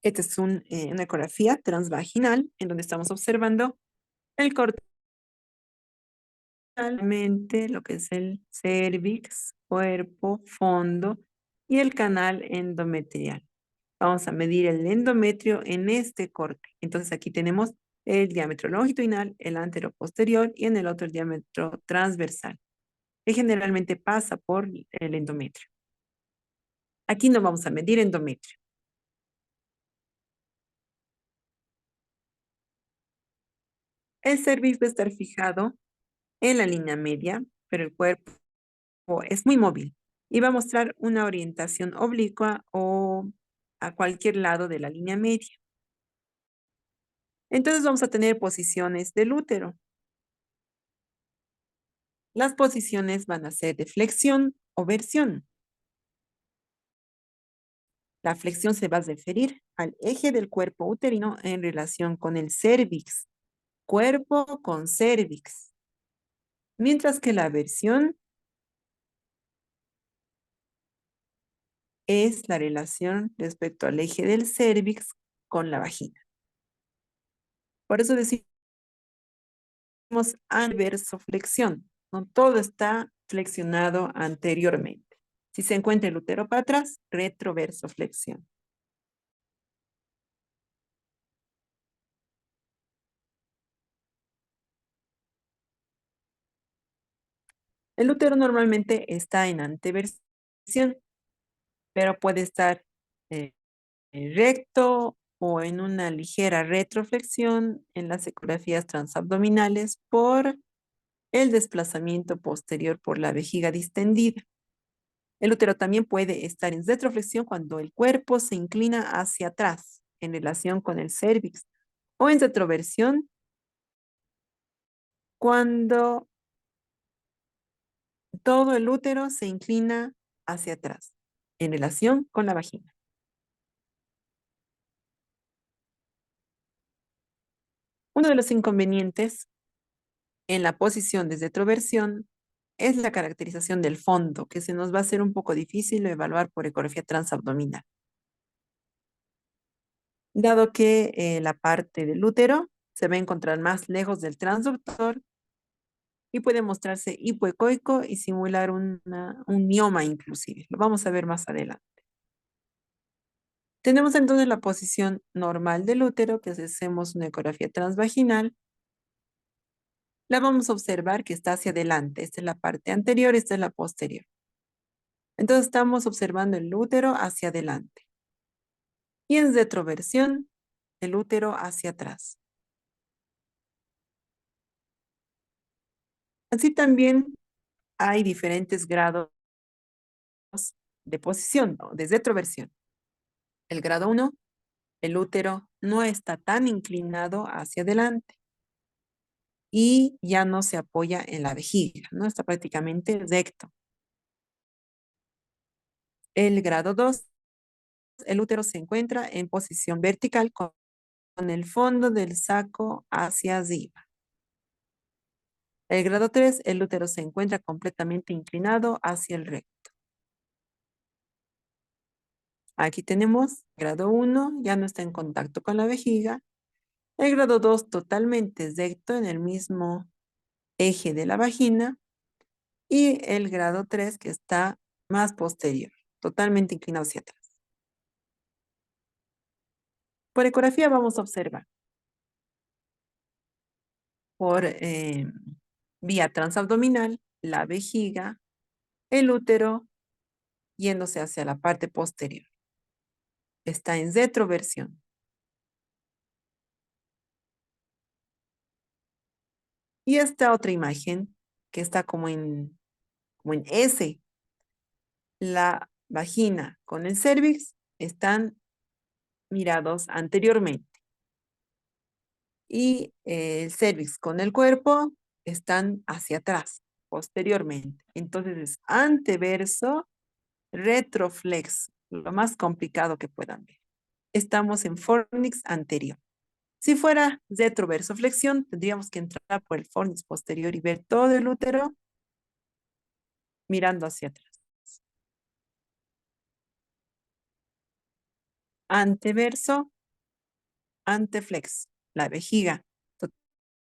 Esta es una ecografía transvaginal en donde estamos observando el corte, lo que es el cervix, cuerpo, fondo y el canal endometrial. Vamos a medir el endometrio en este corte. Entonces aquí tenemos el diámetro longitudinal, el anteroposterior y en el otro el diámetro transversal, que generalmente pasa por el endometrio. Aquí no vamos a medir endometrio. El cervix va a estar fijado en la línea media, pero el cuerpo es muy móvil y va a mostrar una orientación oblicua o a cualquier lado de la línea media. Entonces vamos a tener posiciones del útero. Las posiciones van a ser de flexión o versión. La flexión se va a referir al eje del cuerpo uterino en relación con el cervix, cuerpo con cervix. Mientras que la versión es la relación respecto al eje del cervix con la vagina. Por eso decimos anversoflexión, ¿no? Todo está flexionado anteriormente. Si se encuentra el útero para atrás, retroversoflexión. El útero normalmente está en anteversión, pero puede estar recto o en una ligera retroflexión en las ecografías transabdominales por el desplazamiento posterior por la vejiga distendida. El útero también puede estar en retroflexión cuando el cuerpo se inclina hacia atrás en relación con el cervix o en retroversión cuando todo el útero se inclina hacia atrás en relación con la vagina. Uno de los inconvenientes en la posición de retroversión es la caracterización del fondo, que se nos va a hacer un poco difícil evaluar por ecografía transabdominal. Dado que la parte del útero se va a encontrar más lejos del transductor y puede mostrarse hipoecoico y simular un mioma inclusive. Lo vamos a ver más adelante. Tenemos entonces la posición normal del útero, que si hacemos una ecografía transvaginal, la vamos a observar que está hacia adelante. Esta es la parte anterior, esta es la posterior. Entonces estamos observando el útero hacia adelante. Y en retroversión, el útero hacia atrás. Así también hay diferentes grados de posición, ¿no? De retroversión. El grado 1, el útero no está tan inclinado hacia adelante y ya no se apoya en la vejiga, ¿no? Está prácticamente recto. El grado 2, el útero se encuentra en posición vertical con el fondo del saco hacia arriba. El grado 3, el útero se encuentra completamente inclinado hacia el recto. Aquí tenemos grado 1, ya no está en contacto con la vejiga. El grado 2, totalmente recto en el mismo eje de la vagina. Y el grado 3, que está más posterior, totalmente inclinado hacia atrás. Por ecografía vamos a observar por vía transabdominal la vejiga, el útero yéndose hacia la parte posterior. Está en retroversión. Y esta otra imagen que está como en S, la vagina con el cervix están mirados anteriormente. Y el cervix con el cuerpo están hacia atrás, posteriormente. Entonces es anteverso, retroflex, lo más complicado que puedan ver. Estamos en fornix anterior. Si fuera retroverso flexión, tendríamos que entrar por el fornix posterior y ver todo el útero mirando hacia atrás. Anteverso, anteflex, la vejiga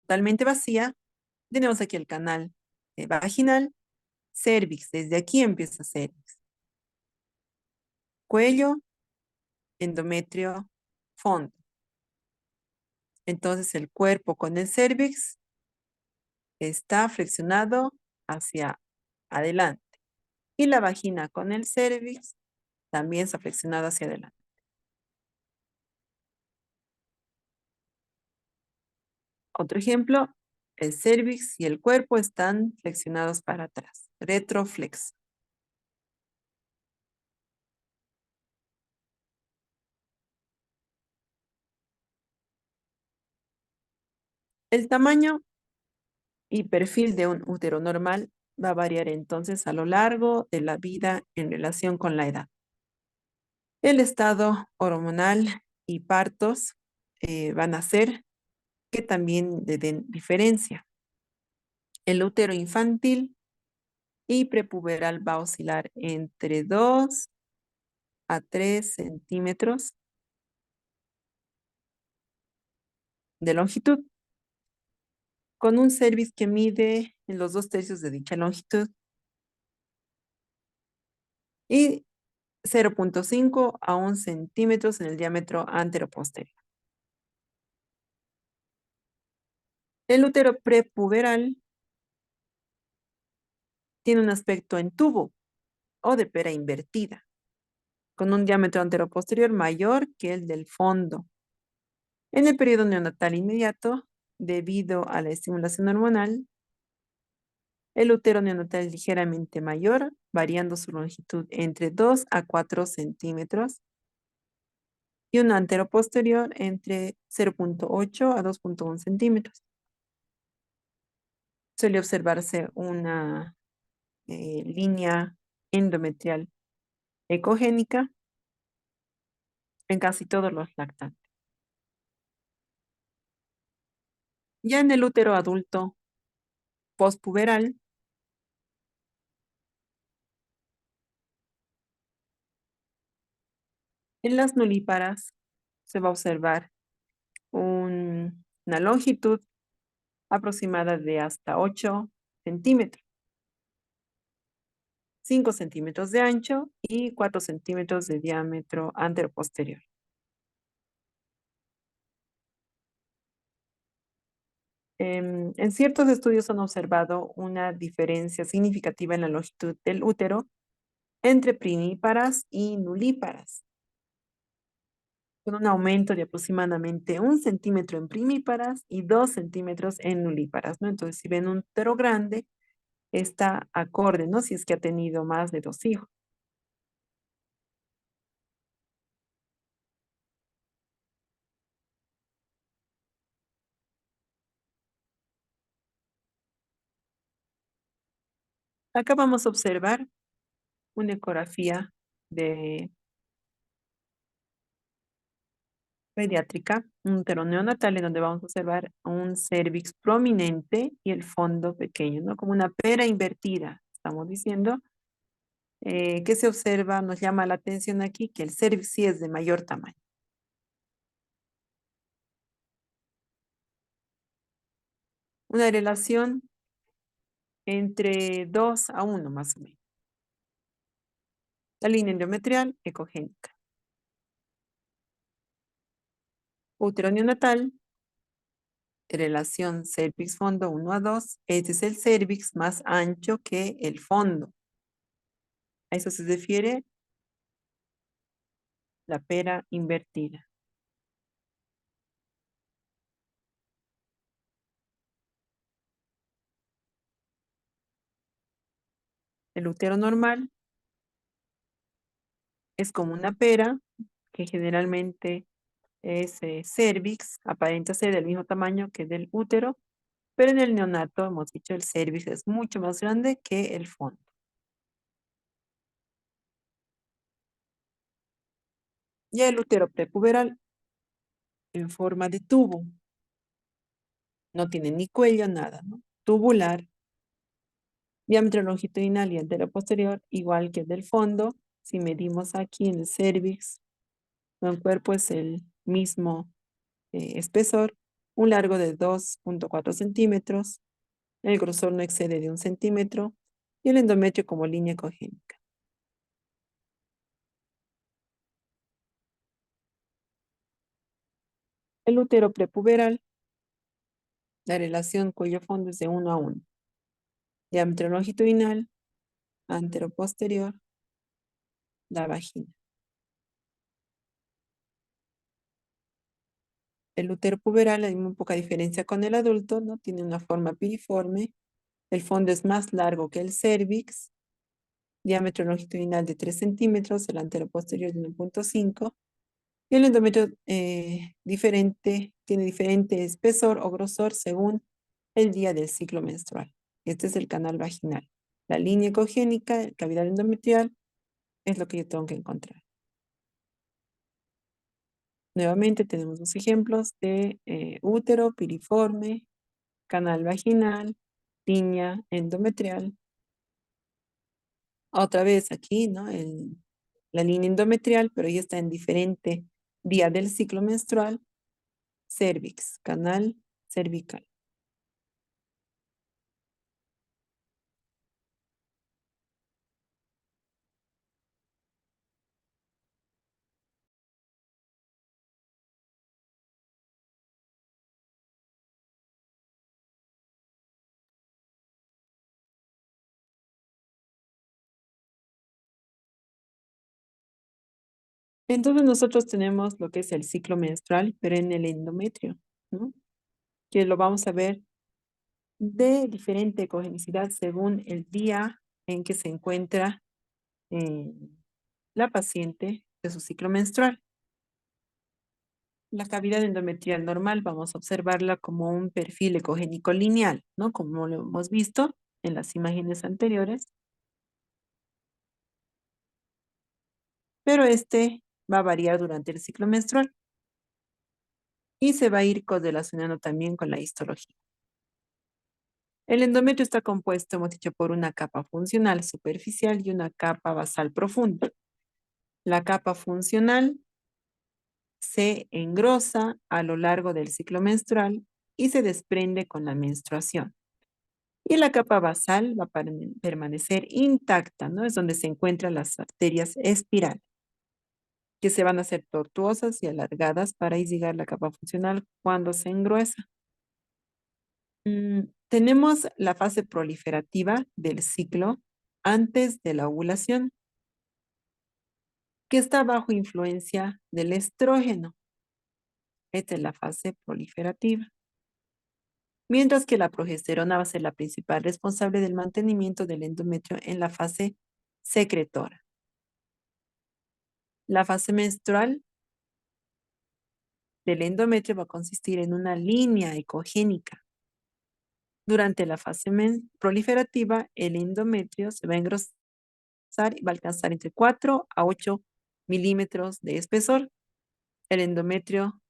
totalmente vacía. Tenemos aquí el canal vaginal, cervix, desde aquí empieza cervix. Cuello, endometrio, fondo. Entonces el cuerpo con el cervix está flexionado hacia adelante. Y la vagina con el cervix también está flexionada hacia adelante. Otro ejemplo, el cervix y el cuerpo están flexionados para atrás, retroflex. El tamaño y perfil de un útero normal va a variar entonces a lo largo de la vida en relación con la edad. El estado hormonal y partos van a hacer que también le den diferencia. El útero infantil y prepuberal va a oscilar entre 2 a 3 centímetros de longitud, con un cervix que mide en los 2/3 de dicha longitud y 0.5 a 1 centímetros en el diámetro anteroposterior. El útero prepuberal tiene un aspecto en tubo o de pera invertida, con un diámetro anteroposterior mayor que el del fondo. En el periodo neonatal inmediato, debido a la estimulación hormonal, el útero neonatal es ligeramente mayor, variando su longitud entre 2 a 4 centímetros y un anteroposterior entre 0.8 a 2.1 centímetros. Suele observarse una línea endometrial ecogénica en casi todos los lactantes. Ya en el útero adulto postpuberal, en las nulíparas se va a observar una longitud aproximada de hasta 8 centímetros, 5 centímetros de ancho y 4 centímetros de diámetro anteroposterior. En ciertos estudios han observado una diferencia significativa en la longitud del útero entre primíparas y nulíparas. con un aumento de aproximadamente 1 centímetro en primíparas y 2 centímetros en nulíparas, ¿no? Entonces, si ven un útero grande, está acorde, ¿no? Si es que ha tenido más de 2 hijos. Acá vamos a observar una ecografía de pediátrica, un útero neonatal, en donde vamos a observar un cervix prominente y el fondo pequeño, ¿no? Como una pera invertida, estamos diciendo. ¿Qué se observa? Nos llama la atención aquí que el cervix sí es de mayor tamaño. Una relación entre 2 a 1 más o menos. La línea endometrial ecogénica. Útero neonatal, relación cervix-fondo 1 a 2. Este es el cervix más ancho que el fondo. A eso se refiere la pera invertida. El útero normal es como una pera que generalmente es cervix, aparenta ser del mismo tamaño que del útero, pero en el neonato hemos dicho el cervix es mucho más grande que el fondo. Y el útero prepuberal en forma de tubo. No tiene ni cuello, nada, ¿no? Tubular, diámetro longitudinal y entero posterior, igual que el del fondo. Si medimos aquí en el cervix, el cuerpo es el mismo espesor, un largo de 2.4 centímetros, el grosor no excede de 1 centímetro y el endometrio como línea ecogénica. El útero prepuberal, la relación cuello-fondo es de 1 a 1. Diámetro longitudinal, antero-posterior, la vagina. El útero puberal hay muy poca diferencia con el adulto, ¿no? Tiene una forma piriforme. El fondo es más largo que el cervix. Diámetro longitudinal de 3 centímetros, el antero-posterior de 1.5. Y el endometrio tiene diferente espesor o grosor según el día del ciclo menstrual. Este es el canal vaginal. La línea ecogénica, cavidad endometrial, es lo que yo tengo que encontrar. Nuevamente tenemos dos ejemplos de útero piriforme, canal vaginal, línea endometrial. Otra vez aquí, ¿no? La línea endometrial, pero ya está en diferente día del ciclo menstrual. Cervix, canal cervical. Entonces nosotros tenemos lo que es el ciclo menstrual, pero en el endometrio, ¿no? Que lo vamos a ver de diferente ecogenicidad según el día en que se encuentra la paciente de su ciclo menstrual. La cavidad endometrial normal vamos a observarla como un perfil ecogénico lineal, ¿no? Como lo hemos visto en las imágenes anteriores. Pero este va a variar durante el ciclo menstrual y se va a ir correlacionando también con la histología. El endometrio está compuesto, hemos dicho, por una capa funcional superficial y una capa basal profunda. La capa funcional se engrosa a lo largo del ciclo menstrual y se desprende con la menstruación. Y la capa basal va a permanecer intacta, ¿no? Es donde se encuentran las arterias espirales, que se van a hacer tortuosas y alargadas para irrigar la capa funcional cuando se engruesa. Tenemos la fase proliferativa del ciclo antes de la ovulación, que está bajo influencia del estrógeno. Esta es la fase proliferativa. Mientras que la progesterona va a ser la principal responsable del mantenimiento del endometrio en la fase secretora. La fase menstrual del endometrio va a consistir en una línea ecogénica. Durante la fase proliferativa, el endometrio se va a engrosar y va a alcanzar entre 4 a 8 milímetros de espesor. El endometrio,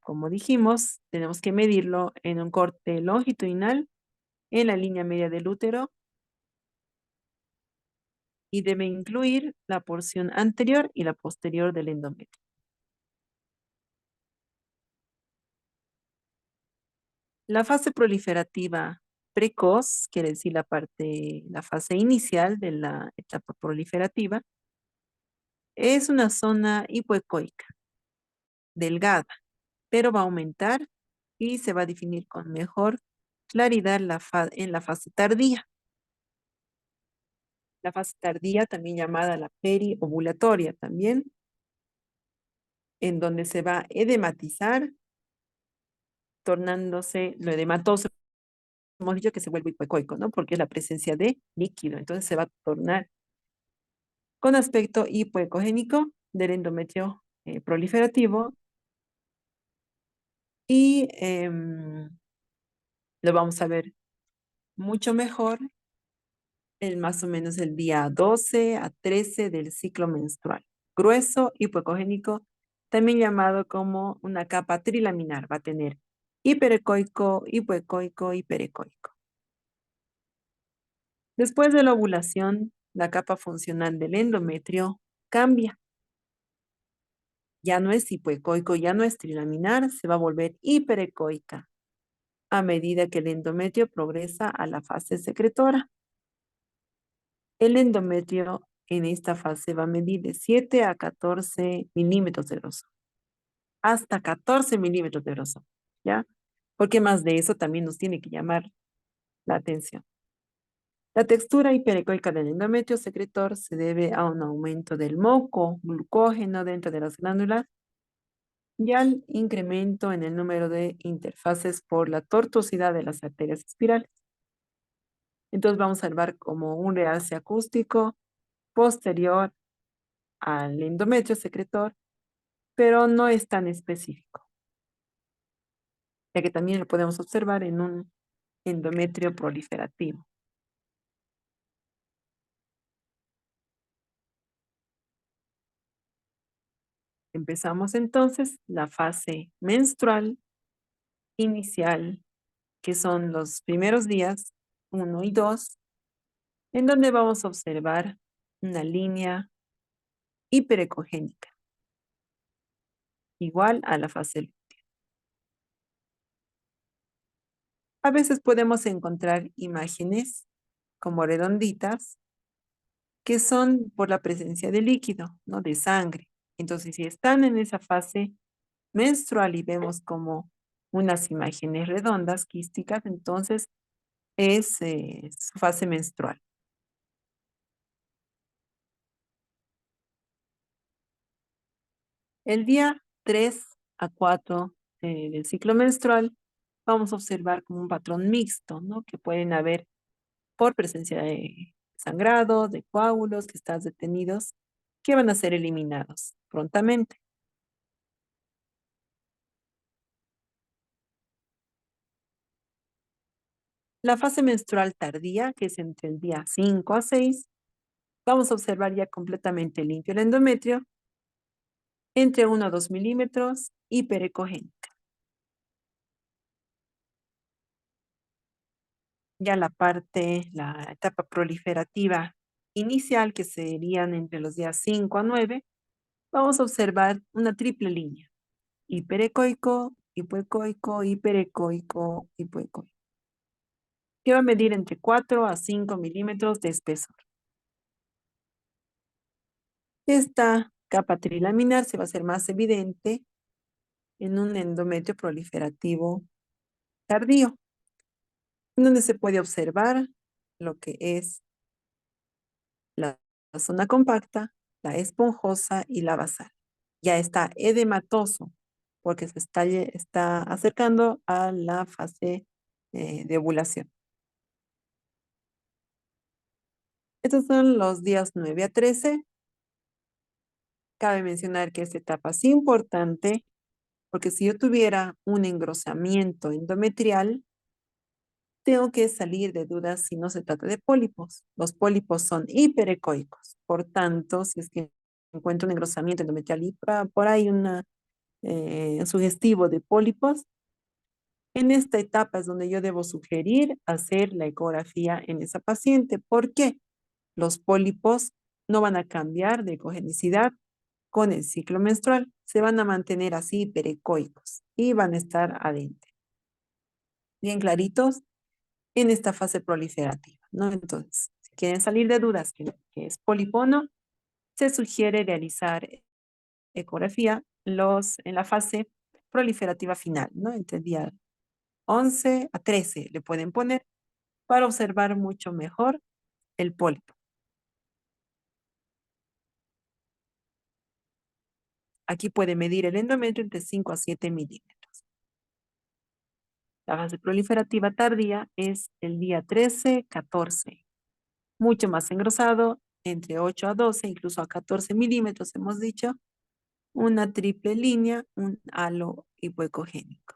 como dijimos, tenemos que medirlo en un corte longitudinal en la línea media del útero y debe incluir la porción anterior y la posterior del endometrio. La fase proliferativa precoz, quiere decir la fase inicial de la etapa proliferativa, es una zona hipoecoica, delgada, pero va a aumentar y se va a definir con mejor claridad en la fase tardía. La fase tardía, también llamada la periovulatoria también, en donde se va a edematizar, tornándose lo edematoso. Hemos dicho que se vuelve hipoecoico, ¿no? Porque es la presencia de líquido. Entonces se va a tornar con aspecto hipoecogénico del endometrio proliferativo y lo vamos a ver mucho mejor en más o menos el día 12 a 13 del ciclo menstrual. Grueso, hipoecogénico, también llamado como una capa trilaminar. Va a tener hiperecoico, hipoecoico, hiperecoico. Después de la ovulación, la capa funcional del endometrio cambia. Ya no es hipoecoico, ya no es trilaminar, se va a volver hiperecoica a medida que el endometrio progresa a la fase secretora. El endometrio en esta fase va a medir de 7 a 14 milímetros de grosor. Hasta 14 milímetros de grosor, ¿ya? Porque más de eso también nos tiene que llamar la atención. La textura hiperecoica del endometrio secretor se debe a un aumento del moco glucógeno dentro de las glándulas y al incremento en el número de interfaces por la tortuosidad de las arterias espirales. Entonces vamos a observar como un realce acústico posterior al endometrio secretor, pero no es tan específico, ya que también lo podemos observar en un endometrio proliferativo. Empezamos entonces la fase menstrual inicial, que son los primeros días 1 y 2, en donde vamos a observar una línea hiperecogénica, igual a la fase lútea. A veces podemos encontrar imágenes como redonditas, que son por la presencia de líquido, ¿no? De sangre. Entonces, si están en esa fase menstrual y vemos como unas imágenes redondas, quísticas, entonces es su fase menstrual. El día 3 a 4 del ciclo menstrual vamos a observar como un patrón mixto, ¿no? Que pueden haber por presencia de sangrado, de coágulos que están detenidos, que van a ser eliminados prontamente. La fase menstrual tardía, que es entre el día 5 a 6, vamos a observar ya completamente limpio el endometrio, entre 1 a 2 milímetros, hiperecogénica. Ya la etapa proliferativa inicial, que serían entre los días 5 a 9, vamos a observar una triple línea: hiperecoico, hipoecoico, hiperecoico, hipoecoico, que va a medir entre 4 a 5 milímetros de espesor. Esta capa trilaminar se va a hacer más evidente en un endometrio proliferativo tardío, en donde se puede observar lo que es la zona compacta, la esponjosa y la basal. Ya está edematoso porque se está acercando a la fase de ovulación. Estos son los días 9 a 13. Cabe mencionar que esta etapa es importante porque si yo tuviera un engrosamiento endometrial, tengo que salir de dudas si no se trata de pólipos. Los pólipos son hiperecoicos. Por tanto, si es que encuentro un engrosamiento endometrial y por ahí un sugestivo de pólipos, en esta etapa es donde yo debo sugerir hacer la ecografía en esa paciente. ¿Por qué? Los pólipos no van a cambiar de ecogenicidad con el ciclo menstrual. Se van a mantener así hiperecoicos y van a estar adentro. Bien claritos en esta fase proliferativa, ¿no? Entonces, si quieren salir de dudas que es pólipo o no, se sugiere realizar ecografía en la fase proliferativa final, ¿no? Entre el día 11 a 13 le pueden poner para observar mucho mejor el pólipo. Aquí puede medir el endometrio entre 5 a 7 milímetros. La fase proliferativa tardía es el día 13-14. Mucho más engrosado, entre 8 a 12, incluso a 14 milímetros hemos dicho. Una triple línea, un halo hipoecogénico.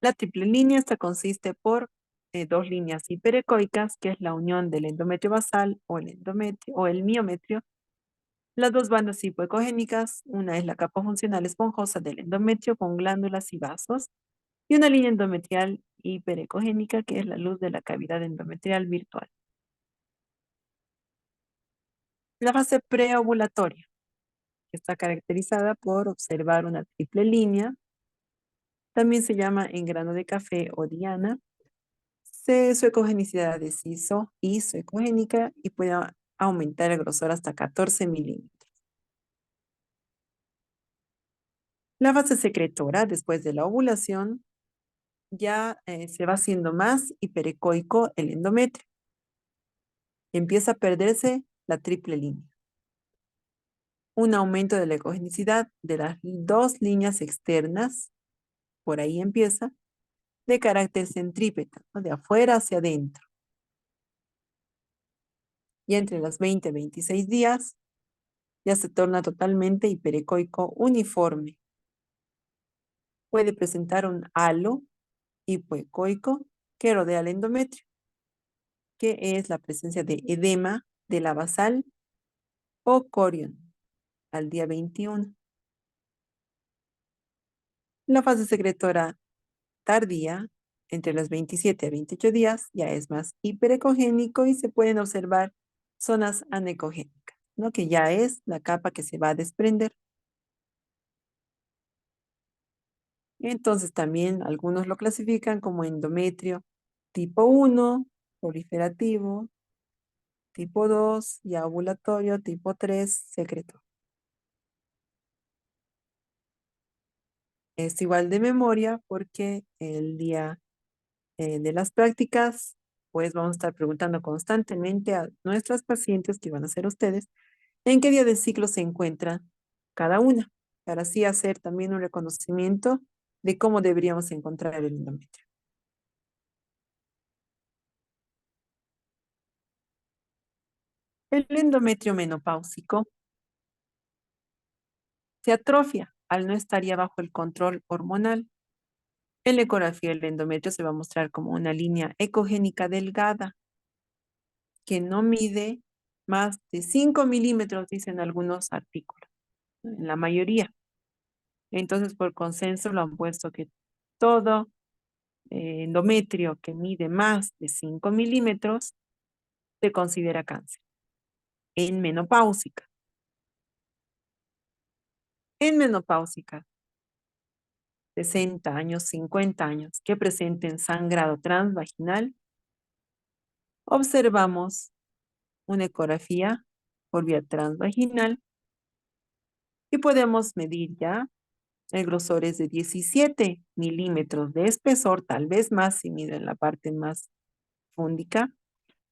La triple línea esta consiste por dos líneas hiperecoicas, que es la unión del endometrio basal o el miometrio. Las dos bandas hipoecogénicas, una es la capa funcional esponjosa del endometrio con glándulas y vasos, y una línea endometrial hiperecogénica, que es la luz de la cavidad endometrial virtual. La fase preovulatoria, que está caracterizada por observar una triple línea. También se llama en grano de café o diana. Su ecogenicidad es isoecogénica y puede aumentar el grosor hasta 14 milímetros. La fase secretora, después de la ovulación, ya se va haciendo más hiperecoico el endometrio. Empieza a perderse la triple línea. Un aumento de la ecogenicidad de las dos líneas externas, por ahí empieza, de carácter centrípeta, ¿no? De afuera hacia adentro. Y entre los 20 y 26 días, ya se torna totalmente hiperecoico uniforme. Puede presentar un halo hipoecoico que rodea el endometrio, que es la presencia de edema de la basal o corion al día 21. La fase secretora tardía, entre los 27 a 28 días, ya es más hiperecogénico y se pueden observar zonas anecogénicas, ¿no? Que ya es la capa que se va a desprender. Entonces también algunos lo clasifican como endometrio tipo 1, proliferativo, tipo 2, ya ovulatorio, tipo 3, secreto. Es igual de memoria porque el día de las prácticas, pues vamos a estar preguntando constantemente a nuestras pacientes, que van a ser ustedes, en qué día del ciclo se encuentra cada una, para así hacer también un reconocimiento de cómo deberíamos encontrar el endometrio. El endometrio menopáusico se atrofia al no estar ya bajo el control hormonal. En la ecografía el endometrio se va a mostrar como una línea ecogénica delgada que no mide más de 5 milímetros, dicen algunos artículos, ¿no? En la mayoría. Entonces, por consenso lo han puesto que todo endometrio que mide más de 5 milímetros se considera cáncer. En menopáusica. En menopáusica, 60 años, 50 años, que presenten sangrado transvaginal, observamos una ecografía por vía transvaginal y podemos medir ya el grosor es de 17 milímetros de espesor, tal vez más si miden la parte más fúndica,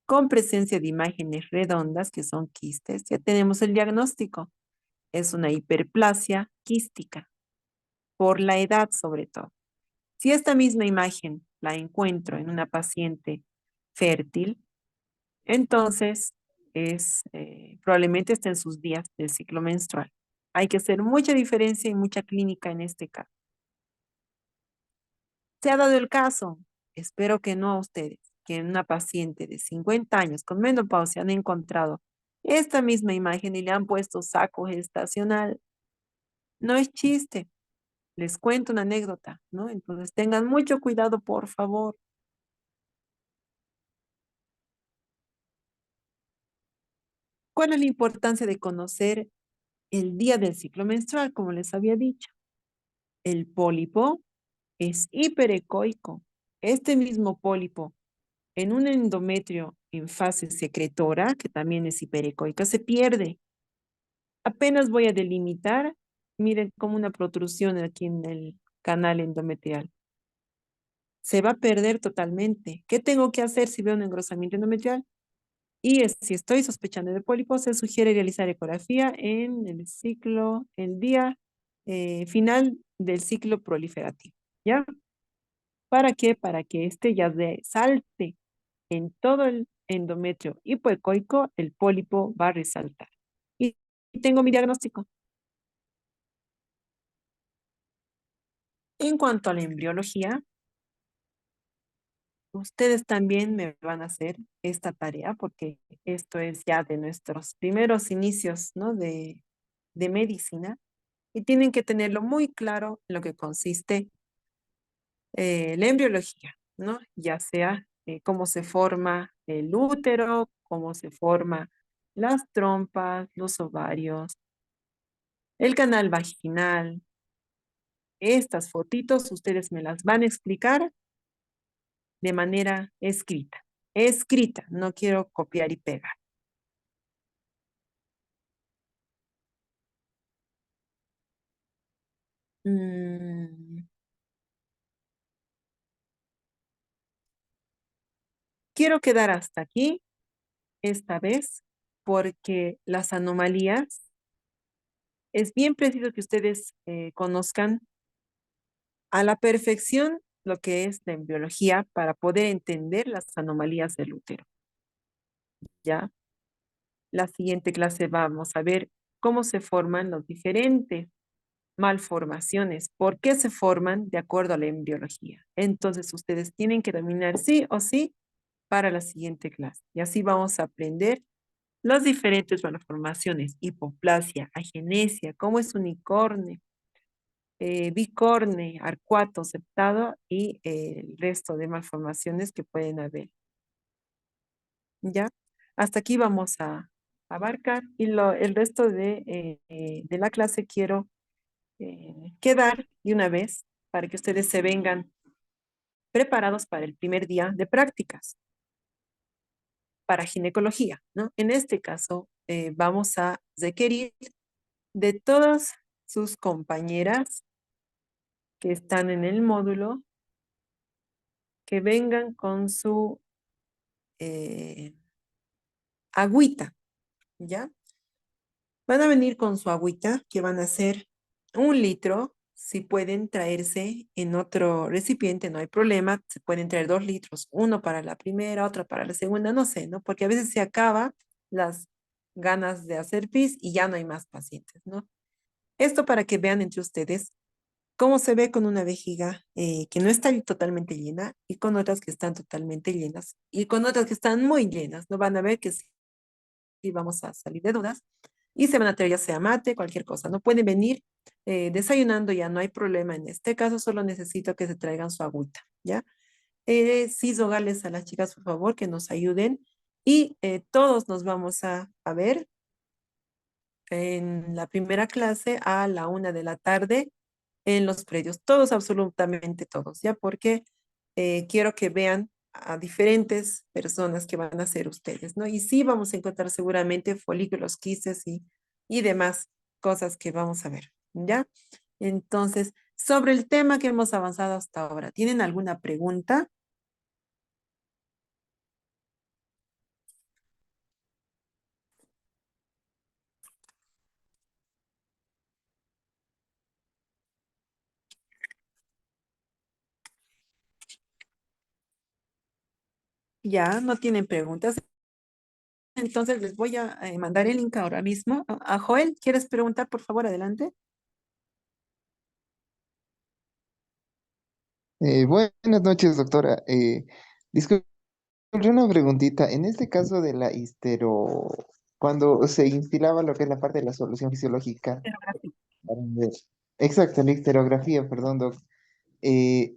con presencia de imágenes redondas, que son quistes. Ya tenemos el diagnóstico. Es una hiperplasia quística, por la edad sobre todo. Si esta misma imagen la encuentro en una paciente fértil, entonces probablemente esté en sus días del ciclo menstrual. Hay que hacer mucha diferencia y mucha clínica en este caso. ¿Se ha dado el caso? Espero que no a ustedes, que en una paciente de 50 años con menopausia han encontrado esta misma imagen y le han puesto saco gestacional. No es chiste. Les cuento una anécdota, ¿no? Entonces tengan mucho cuidado, por favor. ¿Cuál es la importancia de conocer el día del ciclo menstrual, como les había dicho? El pólipo es hiperecoico. Este mismo pólipo en un endometrio en fase secretora, que también es hiperecoica, se pierde. Apenas voy a delimitar, miren como una protrusión aquí en el canal endometrial. Se va a perder totalmente. ¿Qué tengo que hacer si veo un engrosamiento endometrial? Si estoy sospechando de pólipo, se sugiere realizar ecografía en el ciclo, el día final del ciclo proliferativo, ¿ya? ¿Para qué? Para que ya salte en todo el endometrio hipoecoico, el pólipo va a resaltar. Y tengo mi diagnóstico. En cuanto a la embriología, ustedes también me van a hacer esta tarea porque esto es ya de nuestros primeros inicios, ¿no? de medicina. Y tienen que tenerlo muy claro en lo que consiste la embriología, ¿no? Ya sea cómo se forma el útero, cómo se forman las trompas, los ovarios, el canal vaginal. Estas fotitos ustedes me las van a explicar de manera escrita. Escrita, no quiero copiar y pegar. Mm, Quiero quedar hasta aquí esta vez porque las anomalías es bien preciso que ustedes conozcan a la perfección lo que es la embriología para poder entender las anomalías del útero. ¿Ya? La siguiente clase vamos a ver cómo se forman las diferentes malformaciones, por qué se forman de acuerdo a la embriología. Entonces ustedes tienen que dominar sí o sí para la siguiente clase. Y así vamos a aprender las diferentes malformaciones, hipoplasia, agenesia, cómo es unicornio, bicorne, arcuato, septado y el resto de malformaciones que pueden haber. ¿Ya? Hasta aquí vamos a abarcar y el resto de la clase quiero quedar de una vez para que ustedes se vengan preparados para el primer día de prácticas para ginecología, ¿no? En este caso vamos a requerir de todas sus compañeras que están en el módulo que vengan con su agüita, ¿ya? Van a venir con su agüita, que van a ser 1 litro. Si pueden traerse en otro recipiente, no hay problema. Se pueden traer 2 litros, uno para la primera, otro para la segunda, no sé, ¿no? Porque a veces se acaba las ganas de hacer pis y ya no hay más pacientes, ¿no? Esto para que vean entre ustedes cómo se ve con una vejiga que no está totalmente llena y con otras que están totalmente llenas y con otras que están muy llenas. No van a ver que sí vamos a salir de dudas y se van a traer ya sea mate, cualquier cosa. No pueden venir desayunando, ya no hay problema. En este caso solo necesito que se traigan su agüita, ¿ya? Sí, rogarles a las chicas, por favor, que nos ayuden y todos nos vamos a ver en la primera clase a la 1 de la tarde en los predios, todos, absolutamente todos, ¿ya? Porque quiero que vean a diferentes personas que van a ser ustedes, ¿no? Y sí vamos a encontrar seguramente folículos, quistes y demás cosas que vamos a ver, ¿ya? Entonces, sobre el tema que hemos avanzado hasta ahora, ¿tienen alguna pregunta? Ya, no tienen preguntas. Entonces les voy a mandar el link ahora mismo. A Joel, ¿quieres preguntar? Por favor, adelante. Buenas noches, doctora. Disculpe una preguntita. En este caso de la cuando se instilaba lo que es la parte de la solución fisiológica, para ver- exacto, la histerografía, perdón, doc.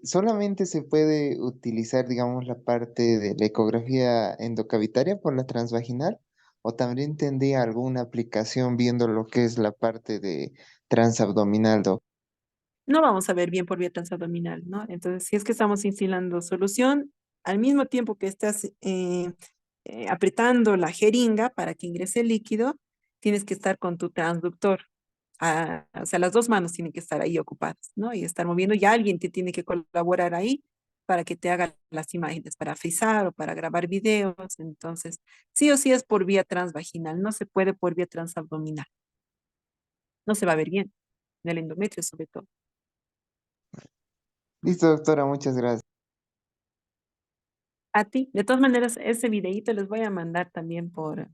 ¿Solamente se puede utilizar, digamos, la parte de la ecografía endocavitaria por la transvaginal? ¿O también tendría alguna aplicación viendo lo que es la parte de transabdominal, doc? No vamos a ver bien por vía transabdominal, ¿no? Entonces, si es que estamos instilando solución, al mismo tiempo que estás apretando la jeringa para que ingrese el líquido, tienes que estar con tu transductor. O sea, las dos manos tienen que estar ahí ocupadas, ¿no? Y estar moviendo, y alguien te tiene que colaborar ahí para que te haga las imágenes, para frizar o para grabar videos. Entonces, sí o sí es por vía transvaginal, no se puede por vía transabdominal. No se va a ver bien, en el endometrio sobre todo. Listo, doctora, muchas gracias. A ti. De todas maneras, ese videíto les voy a mandar también por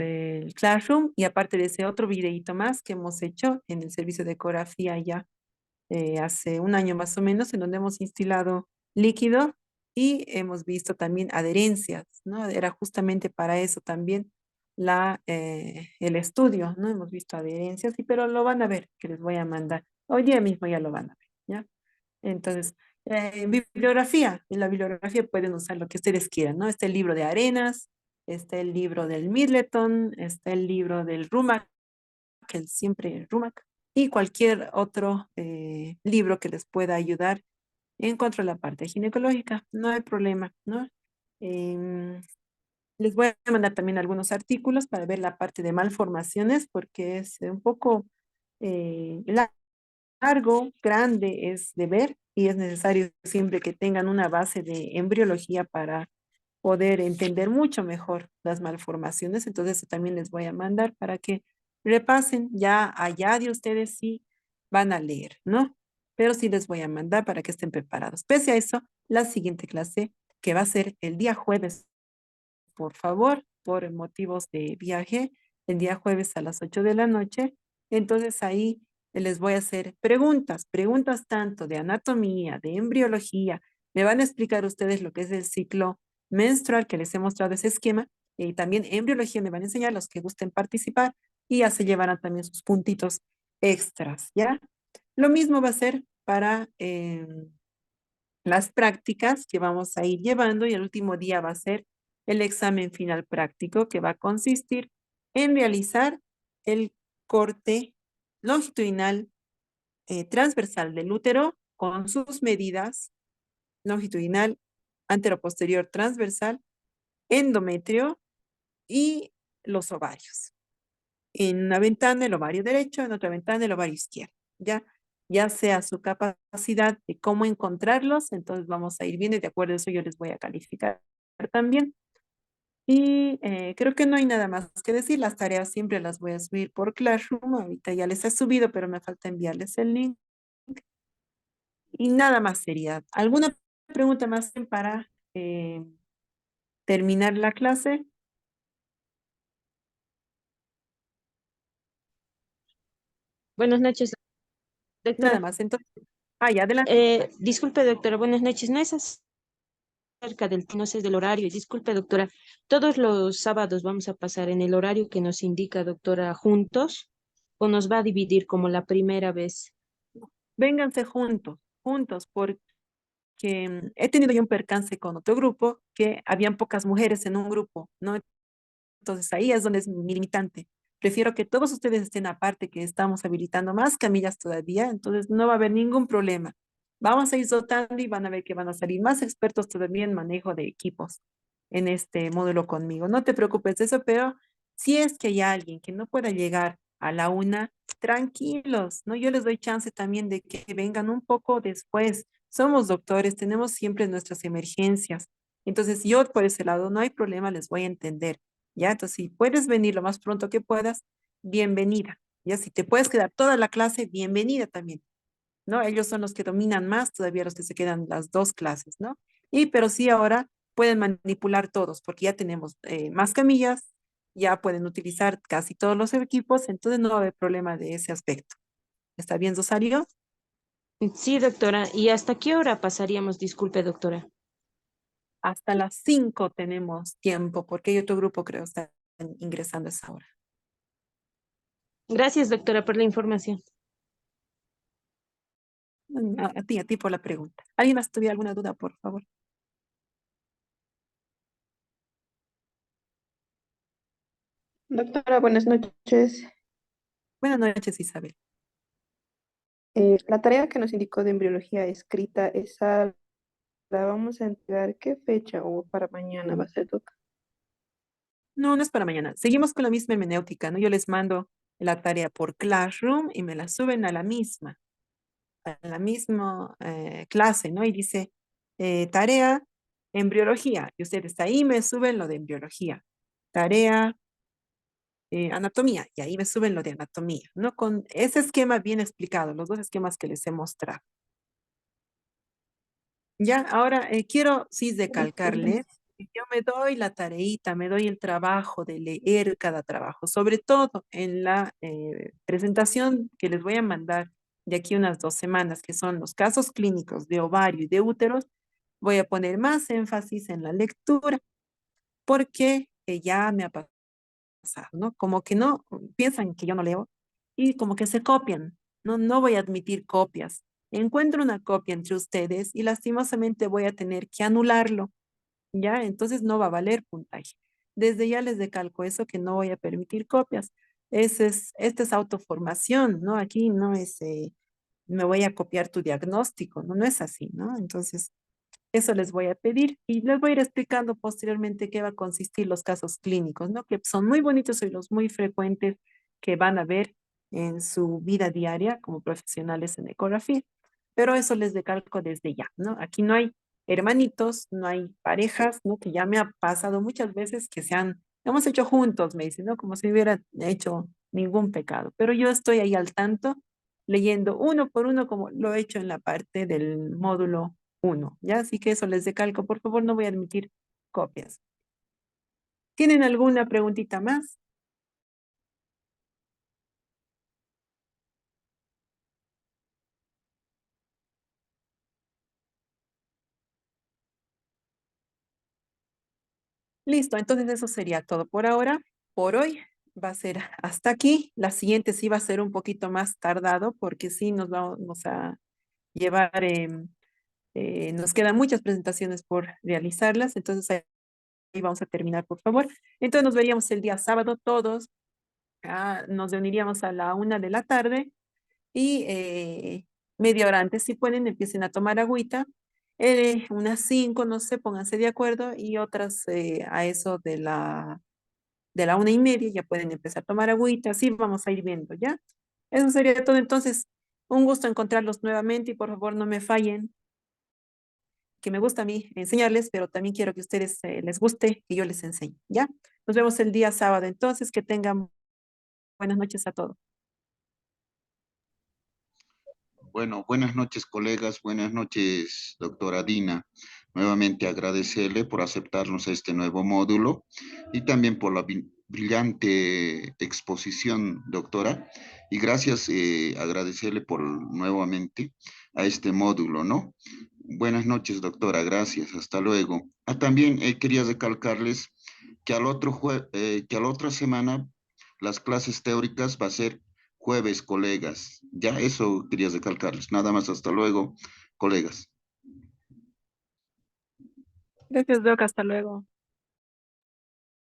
el Classroom y aparte de ese otro videíto más que hemos hecho en el servicio de ecografía ya hace un año más o menos, en donde hemos instilado líquido y hemos visto también adherencias, ¿no? Era justamente para eso también el estudio, ¿no? Hemos visto adherencias, pero lo van a ver, que les voy a mandar. Hoy día mismo ya lo van a ver, ¿ya? Entonces, bibliografía. En la bibliografía pueden usar lo que ustedes quieran, ¿no? Está el libro de Arenas, está el libro del Middleton, está el libro del Rumack, el siempre Rumack, y cualquier otro libro que les pueda ayudar en cuanto a la parte ginecológica. No hay problema, ¿no? Em, Les voy a mandar también algunos artículos para ver la parte de malformaciones, porque es un poco largo, grande es de ver y es necesario siempre que tengan una base de embriología para poder entender mucho mejor las malformaciones. Entonces, eso también les voy a mandar para que repasen ya allá de ustedes si van a leer, ¿no? Pero sí les voy a mandar para que estén preparados. Pese a eso, la siguiente clase que va a ser el día jueves, por favor, por motivos de viaje, el día jueves a las 8 de la noche. Entonces ahí les voy a hacer preguntas tanto de anatomía, de embriología. Me van a explicar ustedes lo que es el ciclo menstrual, que les he mostrado ese esquema, y también embriología me van a enseñar los que gusten participar y ya se llevarán también sus puntitos extras, ¿ya? Lo mismo va a ser para las prácticas que vamos a ir llevando y el último día va a ser el examen final práctico que va a consistir en realizar el corte longitudinal transversal del útero con sus medidas longitudinal, anteroposterior transversal, endometrio y los ovarios. En una ventana el ovario derecho, en otra ventana el ovario izquierdo, ¿ya? Ya sea su capacidad de cómo encontrarlos, entonces vamos a ir viendo y de acuerdo a eso yo les voy a calificar también. Y creo que no hay nada más que decir, las tareas siempre las voy a subir por Classroom, ahorita ya les he subido, pero me falta enviarles el link. Y nada más sería. ¿Alguna pregunta más para terminar la clase? Buenas noches, Nada doctora. más, entonces. Ya, adelante. Disculpe, doctora, buenas noches. No es acerca del, no sé, del horario. Disculpe, doctora. ¿Todos los sábados vamos a pasar en el horario que nos indica, doctora, juntos? ¿O nos va a dividir como la primera vez? Vénganse juntos, porque he tenido yo un percance con otro grupo que habían pocas mujeres en un grupo, ¿no? Entonces ahí es donde es mi limitante. Prefiero que todos ustedes estén aparte, que estamos habilitando más camillas todavía, entonces no va a haber ningún problema. Vamos a ir rotando y van a ver que van a salir más expertos todavía en manejo de equipos en este módulo conmigo. No te preocupes de eso, pero si es que hay alguien que no pueda llegar a la una, tranquilos, ¿no? Yo les doy chance también de que vengan un poco después. Somos doctores, tenemos siempre nuestras emergencias. Entonces yo por ese lado no hay problema, les voy a entender. ¿Ya? Entonces, si puedes venir lo más pronto que puedas, bienvenida. Ya, si te puedes quedar toda la clase, bienvenida también, ¿no? Ellos son los que dominan más todavía los que se quedan las dos clases, ¿no? Y, pero sí ahora pueden manipular todos, porque ya tenemos más camillas, ya pueden utilizar casi todos los equipos, entonces no va a haber problema de ese aspecto. ¿Está bien, Rosario? Sí, doctora. ¿Y hasta qué hora pasaríamos? Disculpe, doctora. Hasta las 5 tenemos tiempo, porque hay otro grupo, creo, está ingresando a esa hora. Gracias, doctora, por la información. A ti por la pregunta. ¿Alguien más tuviera alguna duda, por favor? Doctora, buenas noches. Buenas noches, Isabel. La tarea que nos indicó de embriología escrita, esa la vamos a entregar, ¿qué fecha o para mañana va a ser, doctora? No, no es para mañana. Seguimos con la misma hermenéutica, ¿no? Yo les mando la tarea por Classroom y me la suben a la misma clase, ¿no? Y dice, tarea embriología. Y ustedes ahí me suben lo de embriología. Tarea anatomía. Y ahí me suben lo de anatomía, ¿no? Con ese esquema bien explicado, los dos esquemas que les he mostrado. Ya, ahora quiero sí decalcarles. Yo me doy la tareita, me doy el trabajo de leer cada trabajo, sobre todo en la presentación que les voy a mandar de aquí unas 2 semanas, que son los casos clínicos de ovario y de úteros. Voy a poner más énfasis en la lectura porque ya me ha pasado, ¿no? Como que no piensan que yo no leo y como que se copian, ¿no? No voy a admitir copias. Encuentro una copia entre ustedes y lastimosamente voy a tener que anularlo, ¿ya? Entonces no va a valer puntaje. Desde ya les decalco eso que no voy a permitir copias. Esta es autoformación, ¿no? Aquí no es, me voy a copiar tu diagnóstico, ¿no? No es así, ¿no? Entonces, eso les voy a pedir y les voy a ir explicando posteriormente qué va a consistir los casos clínicos, ¿no? Que son muy bonitos y los muy frecuentes que van a ver en su vida diaria como profesionales en ecografía. Pero eso les decalco desde ya, ¿no? Aquí no hay hermanitos, no hay parejas, ¿no? Que ya me ha pasado muchas veces que hemos hecho juntos, me dicen, ¿no? Como si hubiera hecho ningún pecado. Pero yo estoy ahí al tanto, leyendo uno por uno como lo he hecho en la parte del módulo 1, ¿ya? Así que eso les decalco, por favor, no voy a admitir copias. ¿Tienen alguna preguntita más? Listo, entonces eso sería todo por ahora. Por hoy va a ser hasta aquí. La siguiente sí va a ser un poquito más tardado porque sí nos vamos a llevar, nos quedan muchas presentaciones por realizarlas, entonces ahí vamos a terminar, por favor. Entonces nos veríamos el día sábado todos. Nos reuniríamos a la 1 de la tarde y media hora antes, si pueden, empiecen a tomar agüita. Unas 5, no sé, pónganse de acuerdo y otras a eso de la 1:30 ya pueden empezar a tomar agüita, así vamos a ir viendo, ¿ya? Eso sería todo. Entonces, un gusto encontrarlos nuevamente y por favor no me fallen, que me gusta a mí enseñarles, pero también quiero que a ustedes les guste que yo les enseñe, ¿ya? Nos vemos el día sábado, entonces que tengan buenas noches a todos. Bueno, buenas noches, colegas. Buenas noches, doctora Dina. Nuevamente agradecerle por aceptarnos a este nuevo módulo y también por la brillante exposición, doctora. Y gracias, agradecerle por nuevamente a este módulo, ¿no? Buenas noches, doctora. Gracias. Hasta luego. También quería recalcarles que que a la otra semana las clases teóricas va a ser jueves, colegas. Ya eso quería recalcarles. Nada más, hasta luego, colegas. Gracias, Doc, hasta luego.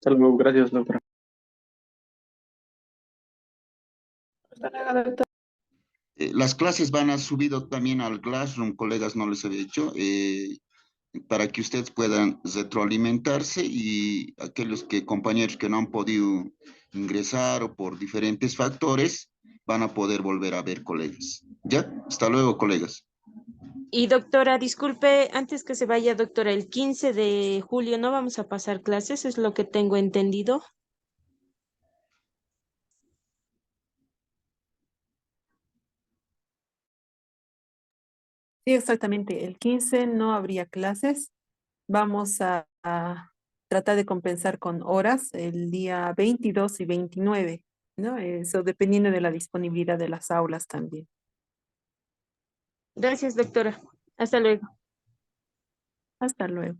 Hasta luego, gracias, doctora. Hasta luego, doctora. Las clases van a subido también al Classroom, colegas, no les había dicho, para que ustedes puedan retroalimentarse y aquellos compañeros que no han podido ingresar o por diferentes factores, van a poder volver a ver, colegas. ¿Ya? Hasta luego, colegas. Y doctora, disculpe, antes que se vaya, doctora, el 15 de julio no vamos a pasar clases, es lo que tengo entendido. Sí, exactamente. El 15 no habría clases. Vamos a tratar de compensar con horas el día 22 y 29, ¿no? Eso dependiendo de la disponibilidad de las aulas también. Gracias, doctora. Hasta luego. Hasta luego.